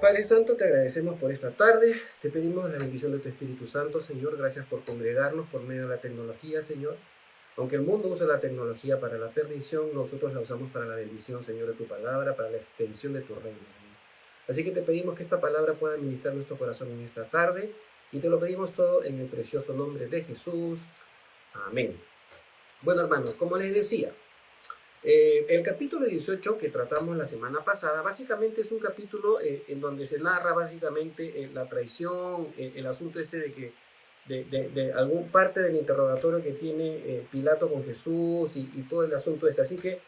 Padre Santo, te agradecemos por esta tarde, te pedimos la bendición de tu Espíritu Santo, Señor, gracias por congregarnos por medio de la tecnología, Señor. Aunque el mundo usa la tecnología para la perdición, nosotros la usamos para la bendición, Señor, de tu palabra, para la extensión de tu reino, Señor. Así que te pedimos que esta palabra pueda ministrar nuestro corazón en esta tarde, y te lo pedimos todo en el precioso nombre de Jesús. Amén. Bueno, hermanos, como les decía, el capítulo 18 que tratamos la semana pasada, básicamente es un capítulo en donde se narra básicamente la traición, el asunto este de que de algún parte del interrogatorio que tiene Pilato con Jesús y todo el asunto este. Así que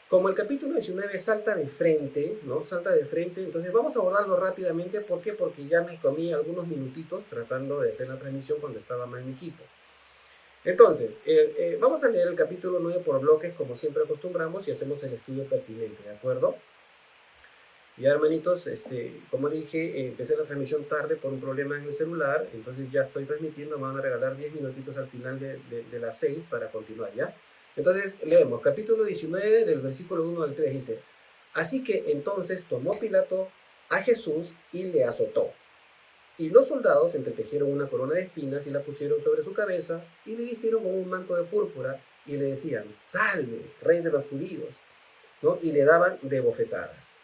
como el capítulo 19 salta de frente, ¿no? Salta de frente, entonces vamos a abordarlo rápidamente. ¿Por qué? Porque ya me comí algunos minutitos tratando de hacer la transmisión cuando estaba mal mi equipo. Entonces, vamos a leer el capítulo 9 por bloques, como siempre acostumbramos, y hacemos el estudio pertinente, ¿de acuerdo? Ya, hermanitos, como dije, empecé la transmisión tarde por un problema en el celular, entonces ya estoy transmitiendo, me van a regalar 10 minutitos al final de las 6 para continuar, ¿ya? Entonces, leemos, capítulo 19 del versículo 1 al 3, dice: Así que entonces tomó Pilato a Jesús y le azotó. Y los soldados entretejieron una corona de espinas y la pusieron sobre su cabeza y le vistieron con un manto de púrpura y le decían: Salve, rey de los judíos, ¿no? Y le daban de bofetadas.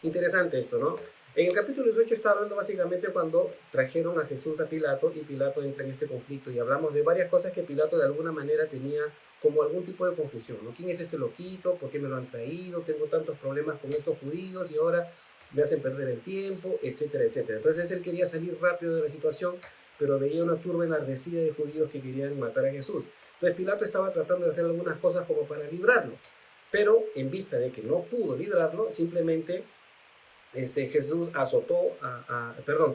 Interesante esto, ¿no? En el capítulo 18 está hablando básicamente cuando trajeron a Jesús a Pilato y Pilato entra en este conflicto, y hablamos de varias cosas que Pilato de alguna manera tenía como algún tipo de confusión, ¿no? ¿Quién es este loquito? ¿Por qué me lo han traído? Tengo tantos problemas con estos judíos y ahora me hacen perder el tiempo, etcétera, etcétera. Entonces él quería salir rápido de la situación, pero veía una turba enardecida de judíos que querían matar a Jesús. Entonces Pilato estaba tratando de hacer algunas cosas como para librarlo, pero en vista de que no pudo librarlo, simplemente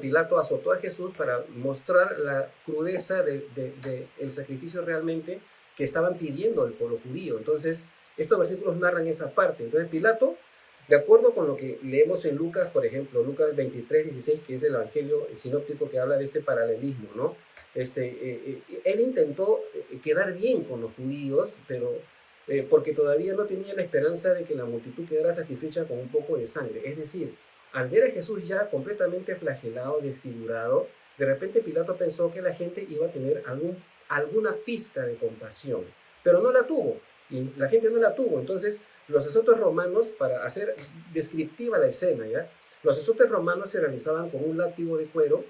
Pilato azotó a Jesús para mostrar la crudeza del sacrificio realmente que estaban pidiendo el pueblo judío. Entonces, estos versículos narran esa parte. Entonces, Pilato, de acuerdo con lo que leemos en Lucas, por ejemplo, Lucas 23, 16, que es el evangelio sinóptico que habla de este paralelismo, ¿no? Él intentó quedar bien con los judíos, pero porque todavía no tenía la esperanza de que la multitud quedara satisfecha con un poco de sangre. Es decir, al ver a Jesús ya completamente flagelado, desfigurado, de repente Pilato pensó que la gente iba a tener alguna pizca de compasión, pero no la tuvo, y la gente no la tuvo. Entonces, los azotes romanos, para hacer descriptiva la escena, ¿ya? Los azotes romanos se realizaban con un látigo de cuero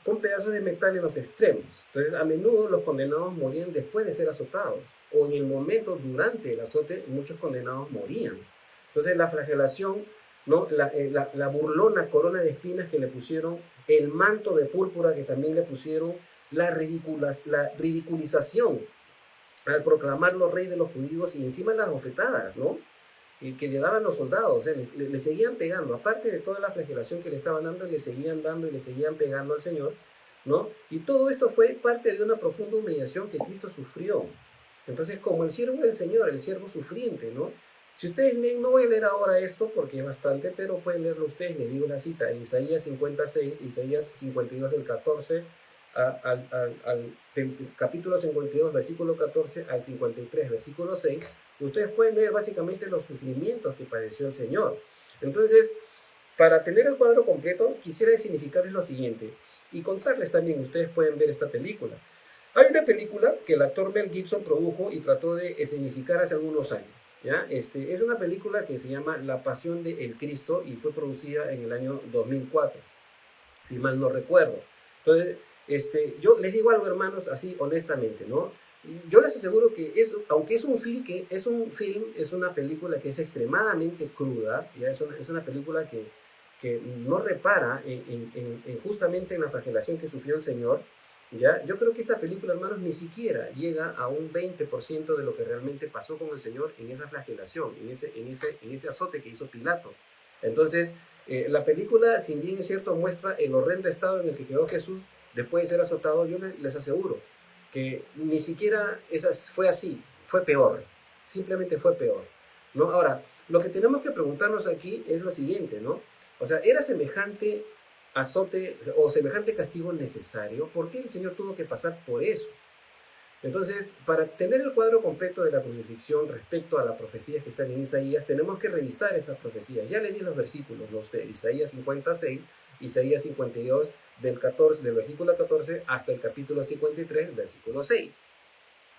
con pedazos de metal en los extremos. Entonces, a menudo los condenados morían después de ser azotados, o en el momento durante el azote muchos condenados morían. Entonces, la flagelación, ¿no? La burlona corona de espinas que le pusieron, el manto de púrpura que también le pusieron, la ridiculización al proclamarlo rey de los judíos, y encima las bofetadas, ¿no? Y que le daban los soldados, o sea, le seguían pegando, aparte de toda la flagelación que le estaban dando, le seguían dando y le seguían pegando al Señor, ¿no? Y todo esto fue parte de una profunda humillación que Cristo sufrió. Entonces, como el siervo del Señor, el siervo sufriente, ¿no? Si ustedes leen, no voy a leer ahora esto porque es bastante, pero pueden leerlo ustedes. Les digo la cita: en Isaías 56, Isaías 52 del 14 del capítulo 52, versículo 14 al 53, versículo 6, ustedes pueden ver básicamente los sufrimientos que padeció el Señor. Entonces, para tener el cuadro completo, quisiera significarles lo siguiente y contarles también. Ustedes pueden ver esta película. Hay una película que el actor Mel Gibson produjo y trató de escenificar hace algunos años, ¿ya? Es una película que se llama La Pasión de el Cristo y fue producida en el año 2004, si mal no recuerdo. Entonces, yo les digo algo, hermanos, así honestamente, ¿no? Yo les aseguro que aunque es una película que es extremadamente cruda, ¿ya? Es una película que no repara justamente en la flagelación que sufrió el Señor, ¿ya? Yo creo que esta película, hermanos, ni siquiera llega a un 20% de lo que realmente pasó con el Señor en esa flagelación, en ese azote que hizo Pilato. Entonces, la película, si bien es cierto, muestra el horrendo estado en el que quedó Jesús después de ser azotado. Yo les aseguro que ni siquiera fue así, fue peor, simplemente fue peor, ¿no? Ahora, lo que tenemos que preguntarnos aquí es lo siguiente, ¿no? O sea, ¿era semejante azote o semejante castigo necesario? ¿Por qué el Señor tuvo que pasar por eso? Entonces, para tener el cuadro completo de la crucifixión respecto a las profecías que están en Isaías, tenemos que revisar estas profecías. Ya le di los versículos, los de Isaías 56, Isaías 52, del versículo 14 hasta el capítulo 53, versículo 6.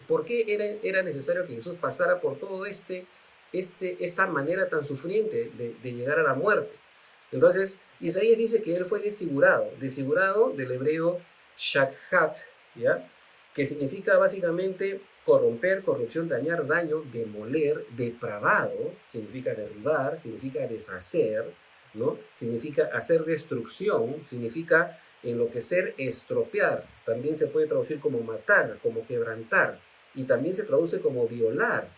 ¿Por qué era necesario que Jesús pasara por todo esta manera tan sufriente de llegar a la muerte? Entonces, Isaías dice que él fue desfigurado del hebreo shakhat, ¿ya? Que significa básicamente corromper, corrupción, dañar, daño, demoler, depravado, significa derribar, significa deshacer, ¿no? Significa hacer destrucción, significa enloquecer, estropear. También se puede traducir como matar, como quebrantar, y también se traduce como violar.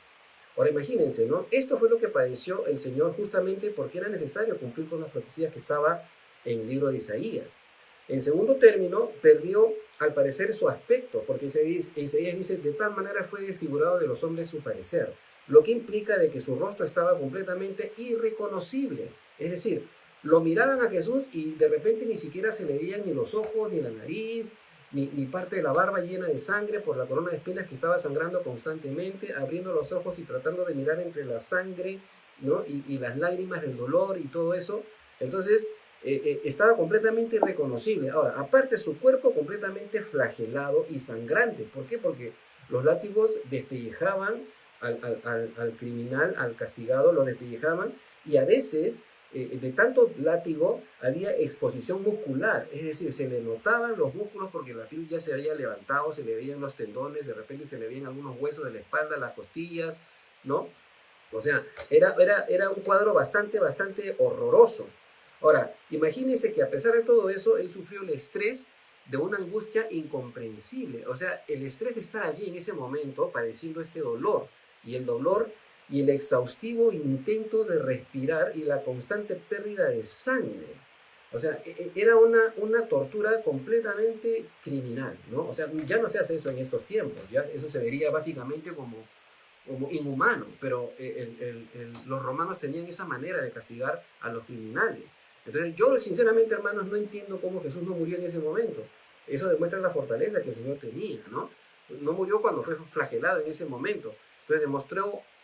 Ahora imagínense, ¿no? Esto fue lo que padeció el Señor justamente porque era necesario cumplir con las profecías que estaba en el libro de Isaías. En segundo término, perdió al parecer su aspecto, porque Isaías dice, de tal manera fue desfigurado de los hombres su parecer, lo que implica de que su rostro estaba completamente irreconocible. Es decir, lo miraban a Jesús y de repente ni siquiera se le veían ni los ojos, ni la nariz, ni parte de la barba llena de sangre por la corona de espinas que estaba sangrando constantemente, abriendo los ojos y tratando de mirar entre la sangre, ¿no? y las lágrimas del dolor y todo eso. Entonces, estaba completamente irreconocible. Ahora, aparte su cuerpo completamente flagelado y sangrante. ¿Por qué? Porque los látigos despellejaban al criminal, al castigado, lo despellejaban y a veces de tanto látigo había exposición muscular, es decir, se le notaban los músculos porque la piel ya se había levantado, se le veían los tendones, de repente se le veían algunos huesos de la espalda, las costillas, ¿no? O sea, era un cuadro bastante horroroso. Ahora, imagínense que a pesar de todo eso, él sufrió el estrés de una angustia incomprensible. O sea, el estrés de estar allí en ese momento padeciendo este dolor y el dolor y el exhaustivo intento de respirar y la constante pérdida de sangre. O sea, era una tortura completamente criminal, ¿no? O sea, ya no se hace eso en estos tiempos, ¿ya? Eso se vería básicamente como inhumano, pero los romanos tenían esa manera de castigar a los criminales. Entonces yo sinceramente, hermanos, no entiendo cómo Jesús no murió en ese momento. Eso demuestra la fortaleza que el Señor tenía, ¿no? No murió cuando fue flagelado en ese momento. Entonces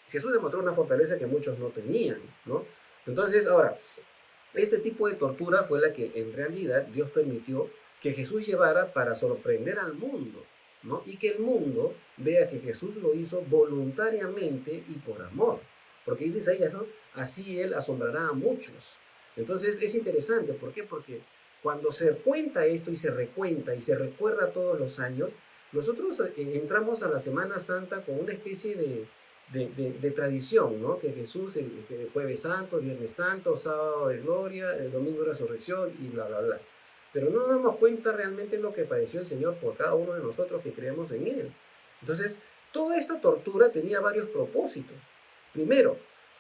Jesús demostró una fortaleza que muchos no tenían, ¿no? Entonces, ahora, este tipo de tortura fue la que en realidad Dios permitió que Jesús llevara para sorprender al mundo, ¿no? Y que el mundo vea que Jesús lo hizo voluntariamente y por amor. Porque dice Isaías, ¿no? Así Él asombrará a muchos. Entonces es interesante, ¿por qué? Porque cuando se cuenta esto y se recuenta y se recuerda todos los años, nosotros entramos a la Semana Santa con una especie de tradición, ¿no? Que Jesús, el Jueves Santo, Viernes Santo, Sábado de Gloria, el Domingo de Resurrección y bla, bla, bla. Pero no nos damos cuenta realmente de lo que padeció el Señor por cada uno de nosotros que creemos en Él. Entonces, toda esta tortura tenía varios propósitos. Primero,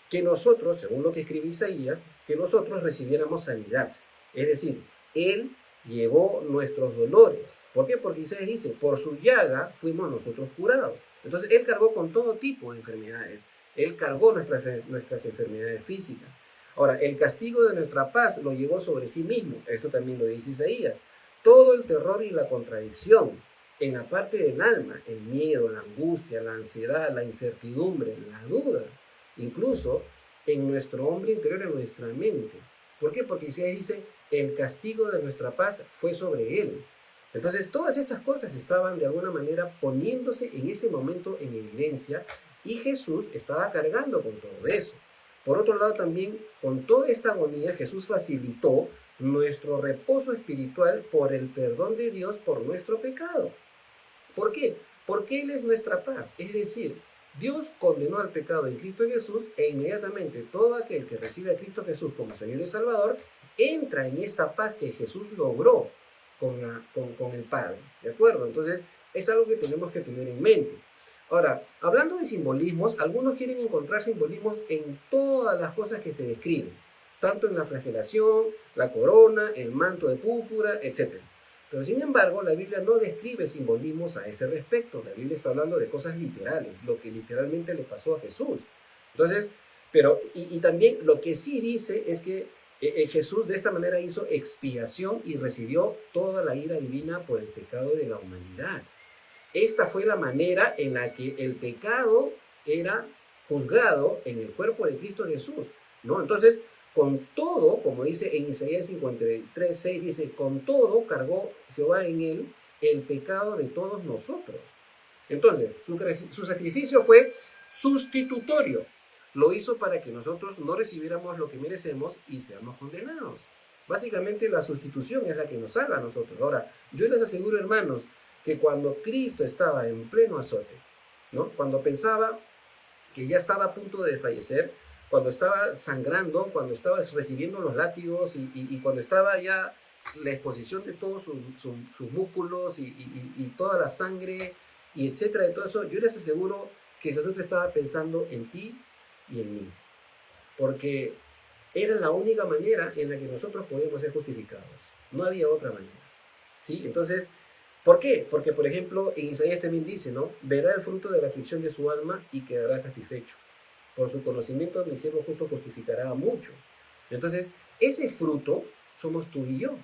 que nosotros, según lo que escribe Isaías, que nosotros recibiéramos sanidad. Es decir, Él llevó nuestros dolores. ¿Por qué? Porque Isaías dice, por su llaga fuimos nosotros curados. Entonces, Él cargó con todo tipo de enfermedades. Él cargó nuestras enfermedades físicas. Ahora, el castigo de nuestra paz lo llevó sobre sí mismo. Esto también lo dice Isaías. Todo el terror y la contradicción en la parte del alma, el miedo, la angustia, la ansiedad, la incertidumbre, la duda, incluso en nuestro hombre interior, en nuestra mente. ¿Por qué? Porque Isaías dice, el castigo de nuestra paz fue sobre él. Entonces, todas estas cosas estaban de alguna manera poniéndose en ese momento en evidencia y Jesús estaba cargando con todo eso. Por otro lado, también, con toda esta agonía, Jesús facilitó nuestro reposo espiritual por el perdón de Dios por nuestro pecado. ¿Por qué? Porque Él es nuestra paz. Es decir, Dios condenó al pecado en Cristo Jesús e inmediatamente todo aquel que recibe a Cristo Jesús como Señor y Salvador entra en esta paz que Jesús logró con el Padre. ¿De acuerdo? Entonces, es algo que tenemos que tener en mente. Ahora, hablando de simbolismos, algunos quieren encontrar simbolismos en todas las cosas que se describen, tanto en la flagelación, la corona, el manto de púrpura, etc. Pero sin embargo, la Biblia no describe simbolismos a ese respecto. La Biblia está hablando de cosas literales, lo que literalmente le pasó a Jesús. Entonces, pero, y también lo que sí dice es que Jesús de esta manera hizo expiación y recibió toda la ira divina por el pecado de la humanidad. esta fue la manera en la que el pecado era juzgado en el cuerpo de Cristo Jesús, ¿no? Entonces, con todo, como dice en Isaías 53:6, dice, con todo cargó Jehová en él el pecado de todos nosotros. Entonces, su sacrificio fue sustitutorio. Lo hizo para que nosotros no recibiéramos lo que merecemos y seamos condenados. Básicamente la sustitución es la que nos salva a nosotros. Ahora, yo les aseguro, hermanos, que cuando Cristo estaba en pleno azote, ¿no? Cuando pensaba que ya estaba a punto de fallecer, cuando estaba sangrando, cuando estaba recibiendo los látigos y cuando estaba ya la exposición de todos sus músculos y toda la sangre y etcétera, de todo eso, yo les aseguro que Jesús estaba pensando en ti y en mí, porque era la única manera en la que nosotros podíamos ser justificados. No había otra manera, ¿sí? Entonces, ¿por qué? Porque, por ejemplo, en Isaías también dice, ¿no? Verá el fruto de la aflicción de su alma y quedará satisfecho. Por su conocimiento, mi siervo justo justificará a muchos. Entonces, ese fruto somos tú y yo,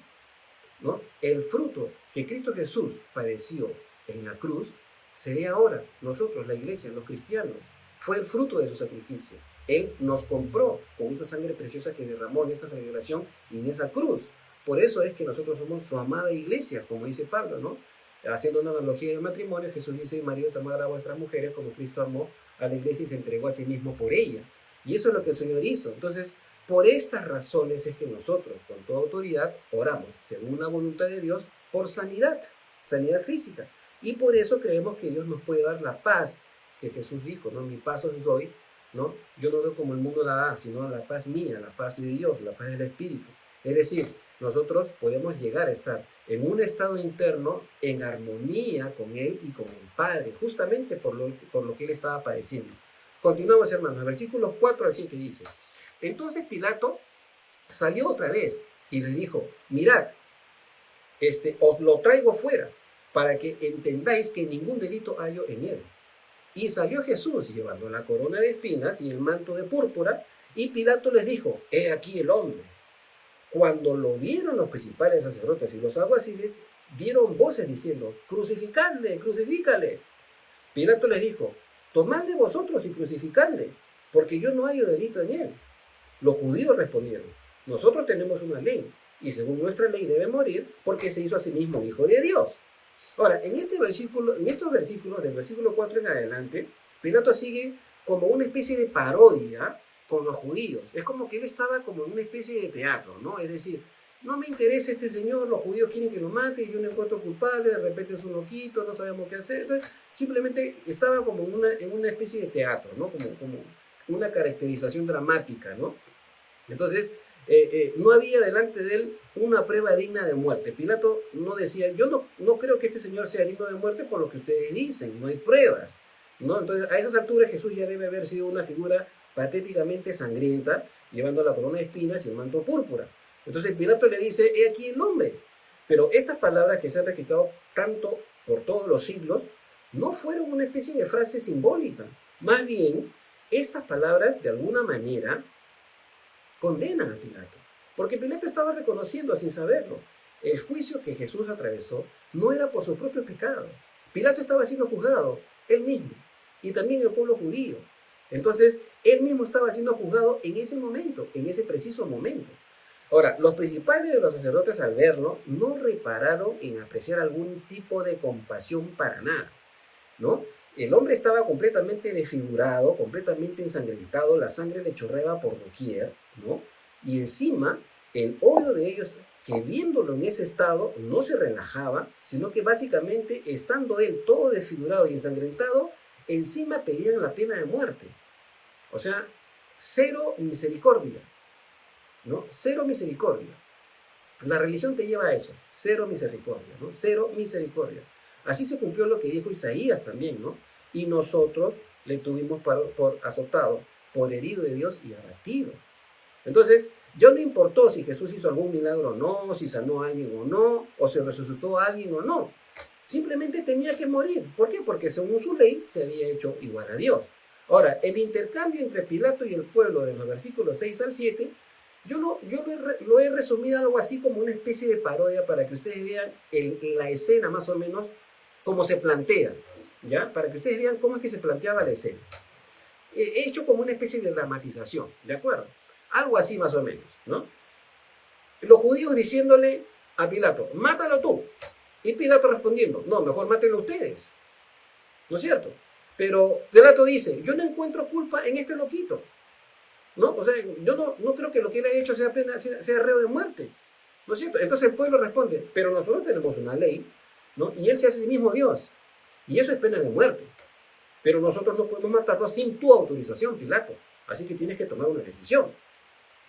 ¿no? El fruto que Cristo Jesús padeció en la cruz se ve ahora, nosotros, la iglesia, los cristianos. Fue el fruto de su sacrificio. Él nos compró con esa sangre preciosa que derramó en esa regeneración y en esa cruz. Por eso es que nosotros somos su amada iglesia, como dice Pablo, ¿no? Haciendo una analogía del matrimonio, Jesús dice, maridos, amad a vuestras mujeres como Cristo amó a la iglesia y se entregó a sí mismo por ella. Y eso es lo que el Señor hizo. Entonces, por estas razones es que nosotros, con toda autoridad, oramos, según la voluntad de Dios, por sanidad, sanidad física. Y por eso creemos que Dios nos puede dar la paz que Jesús dijo, ¿no? Mi paz os doy, ¿no? Yo no doy como el mundo la da, sino la paz mía, la paz de Dios, la paz del Espíritu. Es decir, nosotros podemos llegar a estar en un estado interno en armonía con Él y con el Padre, justamente por lo que Él estaba padeciendo. Continuamos, hermanos. Versículos 4-7 dice, entonces Pilato salió otra vez y le dijo, mirad, os lo traigo fuera, para que entendáis que ningún delito hallo en él. Y salió Jesús llevando la corona de espinas y el manto de púrpura, y Pilato les dijo, he aquí el hombre. Cuando lo vieron los principales sacerdotes y los alguaciles, dieron voces diciendo, crucificadle, crucifícale. Pilato les dijo, tomadle vosotros y crucificadle, porque yo no hallo delito en él. Los judíos respondieron, nosotros tenemos una ley, y según nuestra ley debe morir, porque se hizo a sí mismo hijo de Dios. Ahora, en estos versículos, del versículo 4 en adelante, Pilato sigue como una especie de parodia con los judíos. Es como que él estaba como en una especie de teatro, ¿no? Es decir, no me interesa este señor, los judíos quieren que lo mate, yo no encuentro culpable, de repente es un loquito, no sabemos qué hacer. Entonces, simplemente estaba como en una especie de teatro, ¿no? Como una caracterización dramática, ¿no? Entonces, no había delante de él una prueba digna de muerte. Pilato no decía, yo no creo que este señor sea digno de muerte por lo que ustedes dicen, no hay pruebas, ¿no? Entonces, a esas alturas Jesús ya debe haber sido una figura patéticamente sangrienta, llevando la corona de espinas y el manto púrpura. Entonces Pilato le dice, he aquí el hombre. Pero estas palabras que se han registrado tanto por todos los siglos, no fueron una especie de frase simbólica. Más bien, estas palabras de alguna manera condenan a Pilato, porque Pilato estaba reconociendo sin saberlo. El juicio que Jesús atravesó no era por su propio pecado. Pilato estaba siendo juzgado, él mismo, y también el pueblo judío. Entonces, él mismo estaba siendo juzgado en ese momento, en ese preciso momento. Ahora, los principales de los sacerdotes al verlo no repararon en apreciar algún tipo de compasión para nada, ¿no? El hombre estaba completamente desfigurado, completamente ensangrentado, la sangre le chorreaba por doquier, ¿no? Y encima, el odio de ellos, que viéndolo en ese estado, no se relajaba, sino que básicamente, estando él todo desfigurado y ensangrentado, encima pedían la pena de muerte. O sea, cero misericordia, ¿no? Cero misericordia. La religión te lleva a eso, cero misericordia, ¿no? Cero misericordia. Así se cumplió lo que dijo Isaías también, ¿no? Y nosotros le tuvimos por azotado, por herido de Dios y abatido. Entonces, ya no importó si Jesús hizo algún milagro o no, si sanó a alguien o no, o se resucitó a alguien o no. Simplemente tenía que morir. ¿Por qué? Porque según su ley se había hecho igual a Dios. Ahora, el intercambio entre Pilato y el pueblo de los versículos 6-7, yo lo he resumido algo así como una especie de parodia para que ustedes vean la escena más o menos como se plantea, ¿ya? Para que ustedes vean cómo es que se planteaba la escena. He hecho como una especie de dramatización, ¿de acuerdo? Algo así más o menos, ¿no? Los judíos diciéndole a Pilato, mátalo tú. Y Pilato respondiendo, no, mejor mátenlo ustedes. ¿No es cierto? Pero Pilato dice, yo no encuentro culpa en este loquito. ¿No? O sea, yo no creo que lo que él ha hecho sea reo de muerte. ¿No es cierto? Entonces el pueblo responde, pero nosotros tenemos una ley, ¿no? Y él se hace a sí mismo Dios. Y eso es pena de muerte. Pero nosotros no podemos matarlo sin tu autorización, Pilato. Así que tienes que tomar una decisión.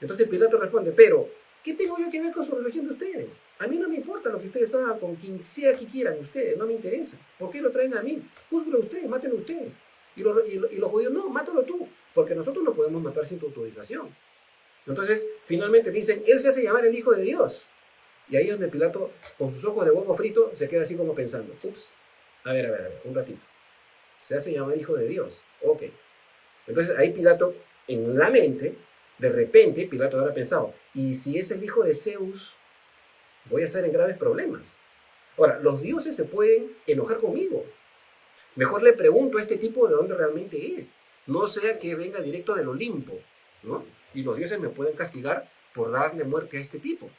Entonces Pilato responde, pero ¿qué tengo yo que ver con su religión de ustedes? A mí no me importa lo que ustedes hagan con quien sea que quieran ustedes, no me interesa. ¿Por qué lo traen a mí? Júzguenlo ustedes, mátenlo ustedes. Y los judíos, no, mátalo tú, porque nosotros no podemos matar sin tu autorización. Entonces, finalmente dicen, él se hace llamar el Hijo de Dios. Y ahí es donde Pilato, con sus ojos de huevo frito, se queda así como pensando, ups, a ver, un ratito. Se hace llamar Hijo de Dios. Ok. Entonces ahí Pilato, en la mente, de repente, Pilato habrá pensado, y si es el hijo de Zeus, voy a estar en graves problemas. Ahora, los dioses se pueden enojar conmigo. Mejor le pregunto a este tipo de dónde realmente es. No sea que venga directo del Olimpo, ¿no? Y los dioses me pueden castigar por darle muerte a este tipo.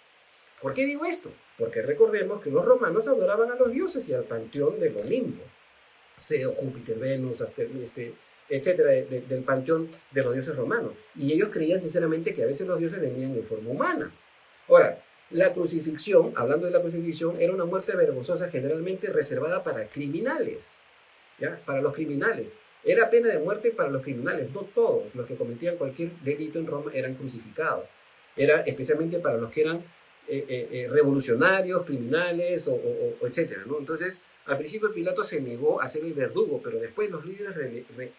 ¿Por qué digo esto? Porque recordemos que los romanos adoraban a los dioses y al panteón del Olimpo. Zeus, Júpiter, Venus, etcétera, del panteón de los dioses romanos. Y ellos creían sinceramente que a veces los dioses venían en forma humana. Ahora, la crucifixión, hablando de la crucifixión, era una muerte vergonzosa generalmente reservada para criminales, ¿ya? Para los criminales. Era pena de muerte para los criminales, no todos los que cometían cualquier delito en Roma eran crucificados. Era especialmente para los que eran revolucionarios, criminales, etcétera, ¿no? Entonces, al principio Pilato se negó a ser el verdugo, pero después los líderes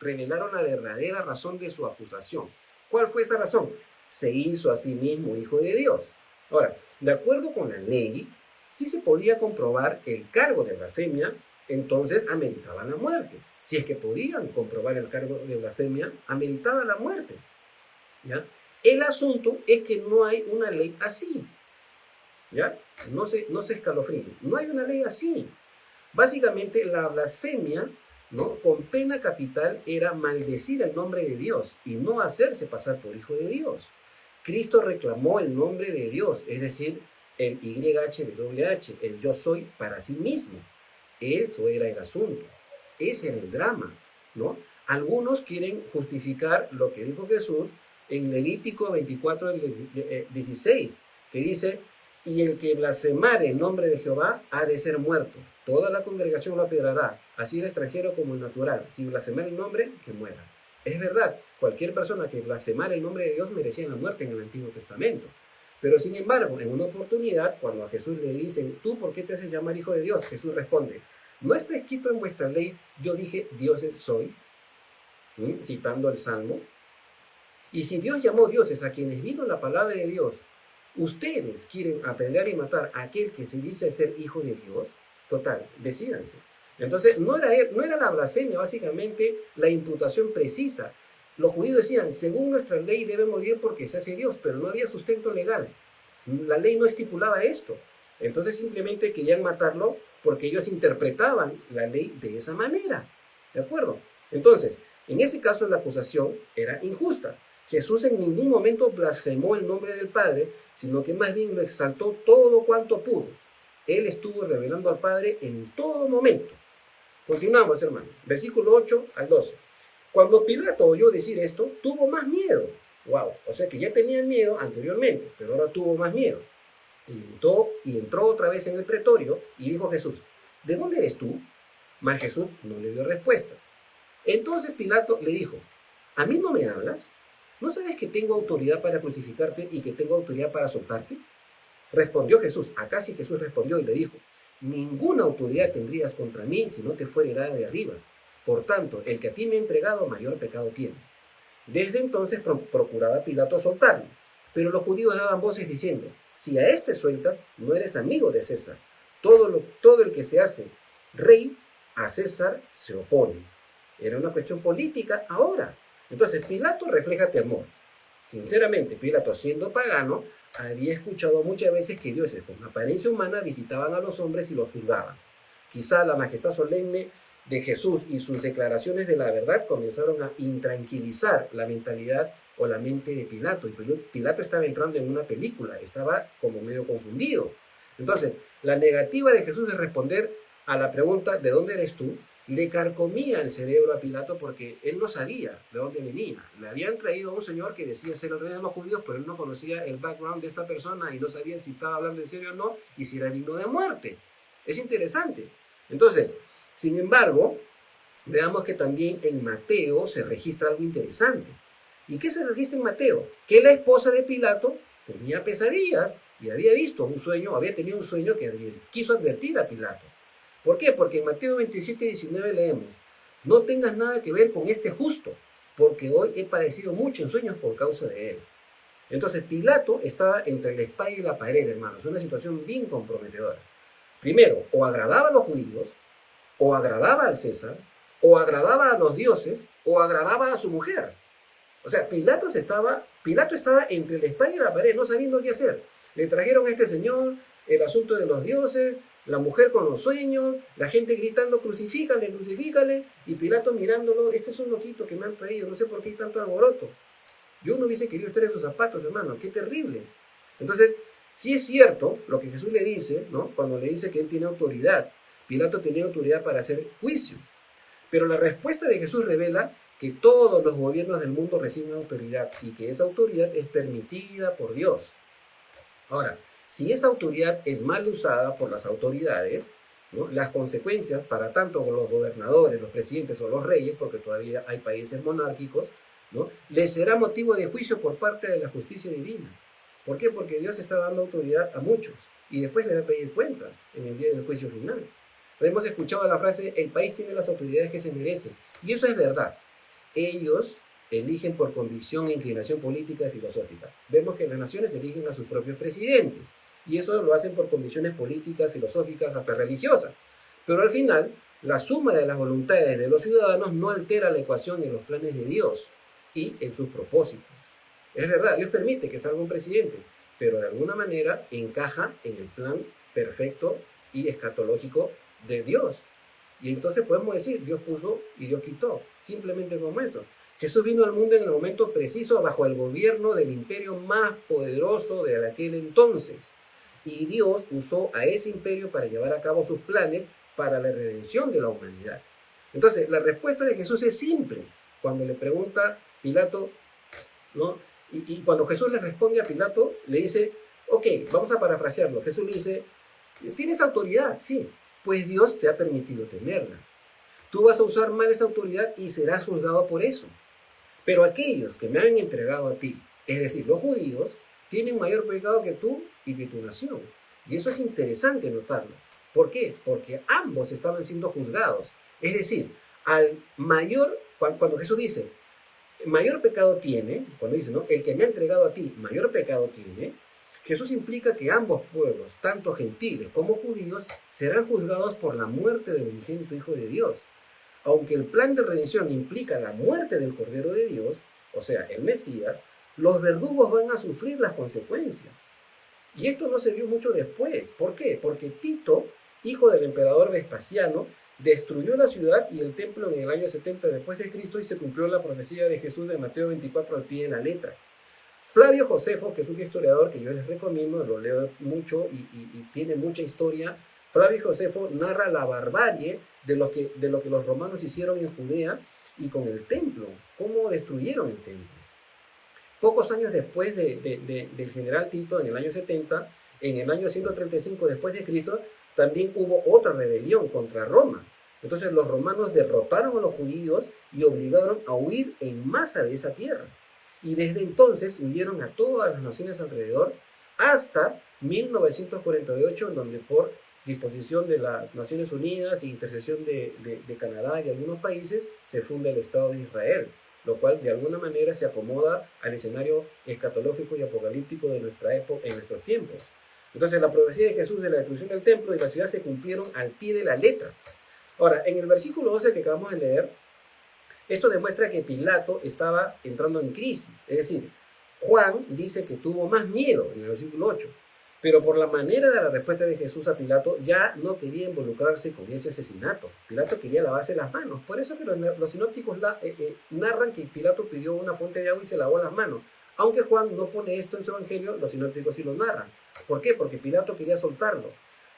revelaron la verdadera razón de su acusación. ¿Cuál fue esa razón? Se hizo a sí mismo hijo de Dios. Ahora, de acuerdo con la ley, si se podía comprobar el cargo de blasfemia, entonces ameritaba la muerte. Si es que podían comprobar el cargo de blasfemia, ameritaba la muerte. ¿Ya? El asunto es que no hay una ley así. ¿Ya? No se escalofríen. No hay una ley así. Básicamente la blasfemia, ¿no?, con pena capital era maldecir el nombre de Dios y no hacerse pasar por hijo de Dios. Cristo reclamó el nombre de Dios, es decir, el YHWH, el yo soy para sí mismo. Eso era el asunto, ese era el drama, ¿no? Algunos quieren justificar lo que dijo Jesús en Levítico 24:16, que dice, y el que blasfemare el nombre de Jehová ha de ser muerto. Toda la congregación lo apedrará, así el extranjero como el natural. Si blasfemar el nombre, que muera. Es verdad, cualquier persona que blasfemara el nombre de Dios merecía la muerte en el Antiguo Testamento. Pero sin embargo, en una oportunidad, cuando a Jesús le dicen, ¿tú por qué te haces llamar hijo de Dios? Jesús responde, ¿no está escrito en vuestra ley, yo dije, dioses soy? Citando el Salmo. Y si Dios llamó dioses a quienes vino la palabra de Dios, ¿ustedes quieren apedrear y matar a aquel que se dice ser hijo de Dios? Total, decídanse. Entonces, no era la blasfemia, básicamente la imputación precisa. Los judíos decían, según nuestra ley debe morir porque se hace Dios, pero no había sustento legal. La ley no estipulaba esto. Entonces simplemente querían matarlo porque ellos interpretaban la ley de esa manera. ¿De acuerdo? Entonces, en ese caso la acusación era injusta. Jesús en ningún momento blasfemó el nombre del Padre, sino que más bien lo exaltó todo cuanto pudo. Él estuvo revelando al Padre en todo momento. Continuamos, hermano. Versículo 8 al 12. Cuando Pilato oyó decir esto, tuvo más miedo. Wow, o sea que ya tenía miedo anteriormente, pero ahora tuvo más miedo. Y entró otra vez en el pretorio y dijo a Jesús, ¿de dónde eres tú? Mas Jesús no le dio respuesta. Entonces Pilato le dijo, ¿a mí no me hablas? ¿No sabes que tengo autoridad para crucificarte y que tengo autoridad para soltarte? Respondió Jesús. Acá sí Jesús respondió y le dijo, ninguna autoridad tendrías contra mí si no te fuera dada de arriba. Por tanto, el que a ti me ha entregado mayor pecado tiene. Desde entonces procuraba Pilato soltarlo, pero los judíos daban voces diciendo, si a este sueltas, no eres amigo de César. Todo el que se hace rey, a César se opone. Era una cuestión política ahora. Entonces Pilato refleja temor. Sinceramente, Pilato, siendo pagano, había escuchado muchas veces que dioses con apariencia humana visitaban a los hombres y los juzgaban. Quizá la majestad solemne de Jesús y sus declaraciones de la verdad comenzaron a intranquilizar la mentalidad o la mente de Pilato. Y Pilato estaba entrando en una película, estaba como medio confundido. Entonces, la negativa de Jesús de responder a la pregunta ¿de dónde eres tú? Le carcomía el cerebro a Pilato porque él no sabía de dónde venía. Le habían traído a un señor que decía ser el rey de los judíos, pero él no conocía el background de esta persona y no sabía si estaba hablando en serio o no y si era digno de muerte. Es interesante. Entonces, sin embargo, veamos que también en Mateo se registra algo interesante. ¿Y qué se registra en Mateo? Que la esposa de Pilato tenía pesadillas y había visto un sueño, había tenido un sueño que quiso advertir a Pilato. ¿Por qué? Porque en Mateo 27:19 leemos, no tengas nada que ver con este justo, porque hoy he padecido mucho en sueños por causa de él. Entonces Pilato estaba entre la espada y la pared, hermanos, una situación bien comprometedora. Primero, o agradaba a los judíos, o agradaba al César, o agradaba a los dioses, o agradaba a su mujer. O sea, Pilato estaba entre la espada y la pared, no sabiendo qué hacer. Le trajeron a este señor el asunto de los dioses, la mujer con los sueños, la gente gritando, crucifícale, crucifícale, y Pilato mirándolo, este es un loquito que me han traído, no sé por qué hay tanto alboroto. Yo no hubiese querido estar en sus zapatos, hermano, qué terrible. Entonces, sí es cierto lo que Jesús le dice, ¿no? Cuando le dice que él tiene autoridad. Pilato tenía autoridad para hacer juicio. Pero la respuesta de Jesús revela que todos los gobiernos del mundo reciben autoridad y que esa autoridad es permitida por Dios. Ahora, si esa autoridad es mal usada por las autoridades, ¿no? Las consecuencias para tanto los gobernadores, los presidentes o los reyes, porque todavía hay países monárquicos, ¿no? Les será motivo de juicio por parte de la justicia divina. ¿Por qué? Porque Dios está dando autoridad a muchos y después le va a pedir cuentas en el día del juicio final. Hemos escuchado la frase, el país tiene las autoridades que se merecen. Y eso es verdad. Ellos eligen por convicción e inclinación política y filosófica. Vemos que las naciones eligen a sus propios presidentes. Y eso lo hacen por convicciones políticas, filosóficas, hasta religiosas. Pero al final, la suma de las voluntades de los ciudadanos no altera la ecuación en los planes de Dios y en sus propósitos. Es verdad, Dios permite que salga un presidente, pero de alguna manera encaja en el plan perfecto y escatológico de Dios. Y entonces podemos decir, Dios puso y Dios quitó, simplemente como eso. Jesús vino al mundo en el momento preciso bajo el gobierno del imperio más poderoso de aquel entonces. Y Dios usó a ese imperio para llevar a cabo sus planes para la redención de la humanidad. Entonces, la respuesta de Jesús es simple. Cuando le pregunta Pilato, ¿no? Y cuando Jesús le responde a Pilato, le dice, ok, vamos a parafrasearlo. Jesús le dice, ¿tienes autoridad? Sí, pues Dios te ha permitido tenerla. Tú vas a usar mal esa autoridad y serás juzgado por eso. Pero aquellos que me han entregado a ti, es decir, los judíos, tienen mayor pecado que tú y que tu nación. Y eso es interesante notarlo. ¿Por qué? Porque ambos estaban siendo juzgados. Es decir, cuando Jesús dice, mayor pecado tiene, cuando dice, ¿no? El que me ha entregado a ti, mayor pecado tiene, Jesús implica que ambos pueblos, tanto gentiles como judíos, serán juzgados por la muerte del unigénito Hijo de Dios. Aunque el plan de redención implica la muerte del Cordero de Dios, o sea, el Mesías, los verdugos van a sufrir las consecuencias. Y esto no se vio mucho después. ¿Por qué? Porque Tito, hijo del emperador Vespasiano, destruyó la ciudad y el templo en el año 70 después de Cristo y se cumplió la profecía de Jesús de Mateo 24 al pie de la letra. Flavio Josefo, que es un historiador que yo les recomiendo, lo leo mucho y tiene mucha historia. Flavio Josefo narra la barbarie de lo que los romanos hicieron en Judea y con el templo, cómo destruyeron el templo. Pocos años después del general Tito, en el año 70, en el año 135 después de Cristo, también hubo otra rebelión contra Roma. Entonces los romanos derrotaron a los judíos y obligaron a huir en masa de esa tierra. Y desde entonces huyeron a todas las naciones alrededor hasta 1948, en donde por disposición de las Naciones Unidas e intercesión de Canadá y algunos países, se funda el Estado de Israel, lo cual de alguna manera se acomoda al escenario escatológico y apocalíptico de nuestra época, en nuestros tiempos. Entonces la profecía de Jesús de la destrucción del templo y la ciudad se cumplieron al pie de la letra. Ahora, en el versículo 12 que acabamos de leer, esto demuestra que Pilato estaba entrando en crisis. Es decir, Juan dice que tuvo más miedo en el versículo 8. Pero por la manera de la respuesta de Jesús a Pilato, ya no quería involucrarse con ese asesinato. Pilato quería lavarse las manos. Por eso que los sinópticos narran que Pilato pidió una fuente de agua y se lavó las manos. Aunque Juan no pone esto en su evangelio, los sinópticos sí lo narran. ¿Por qué? Porque Pilato quería soltarlo,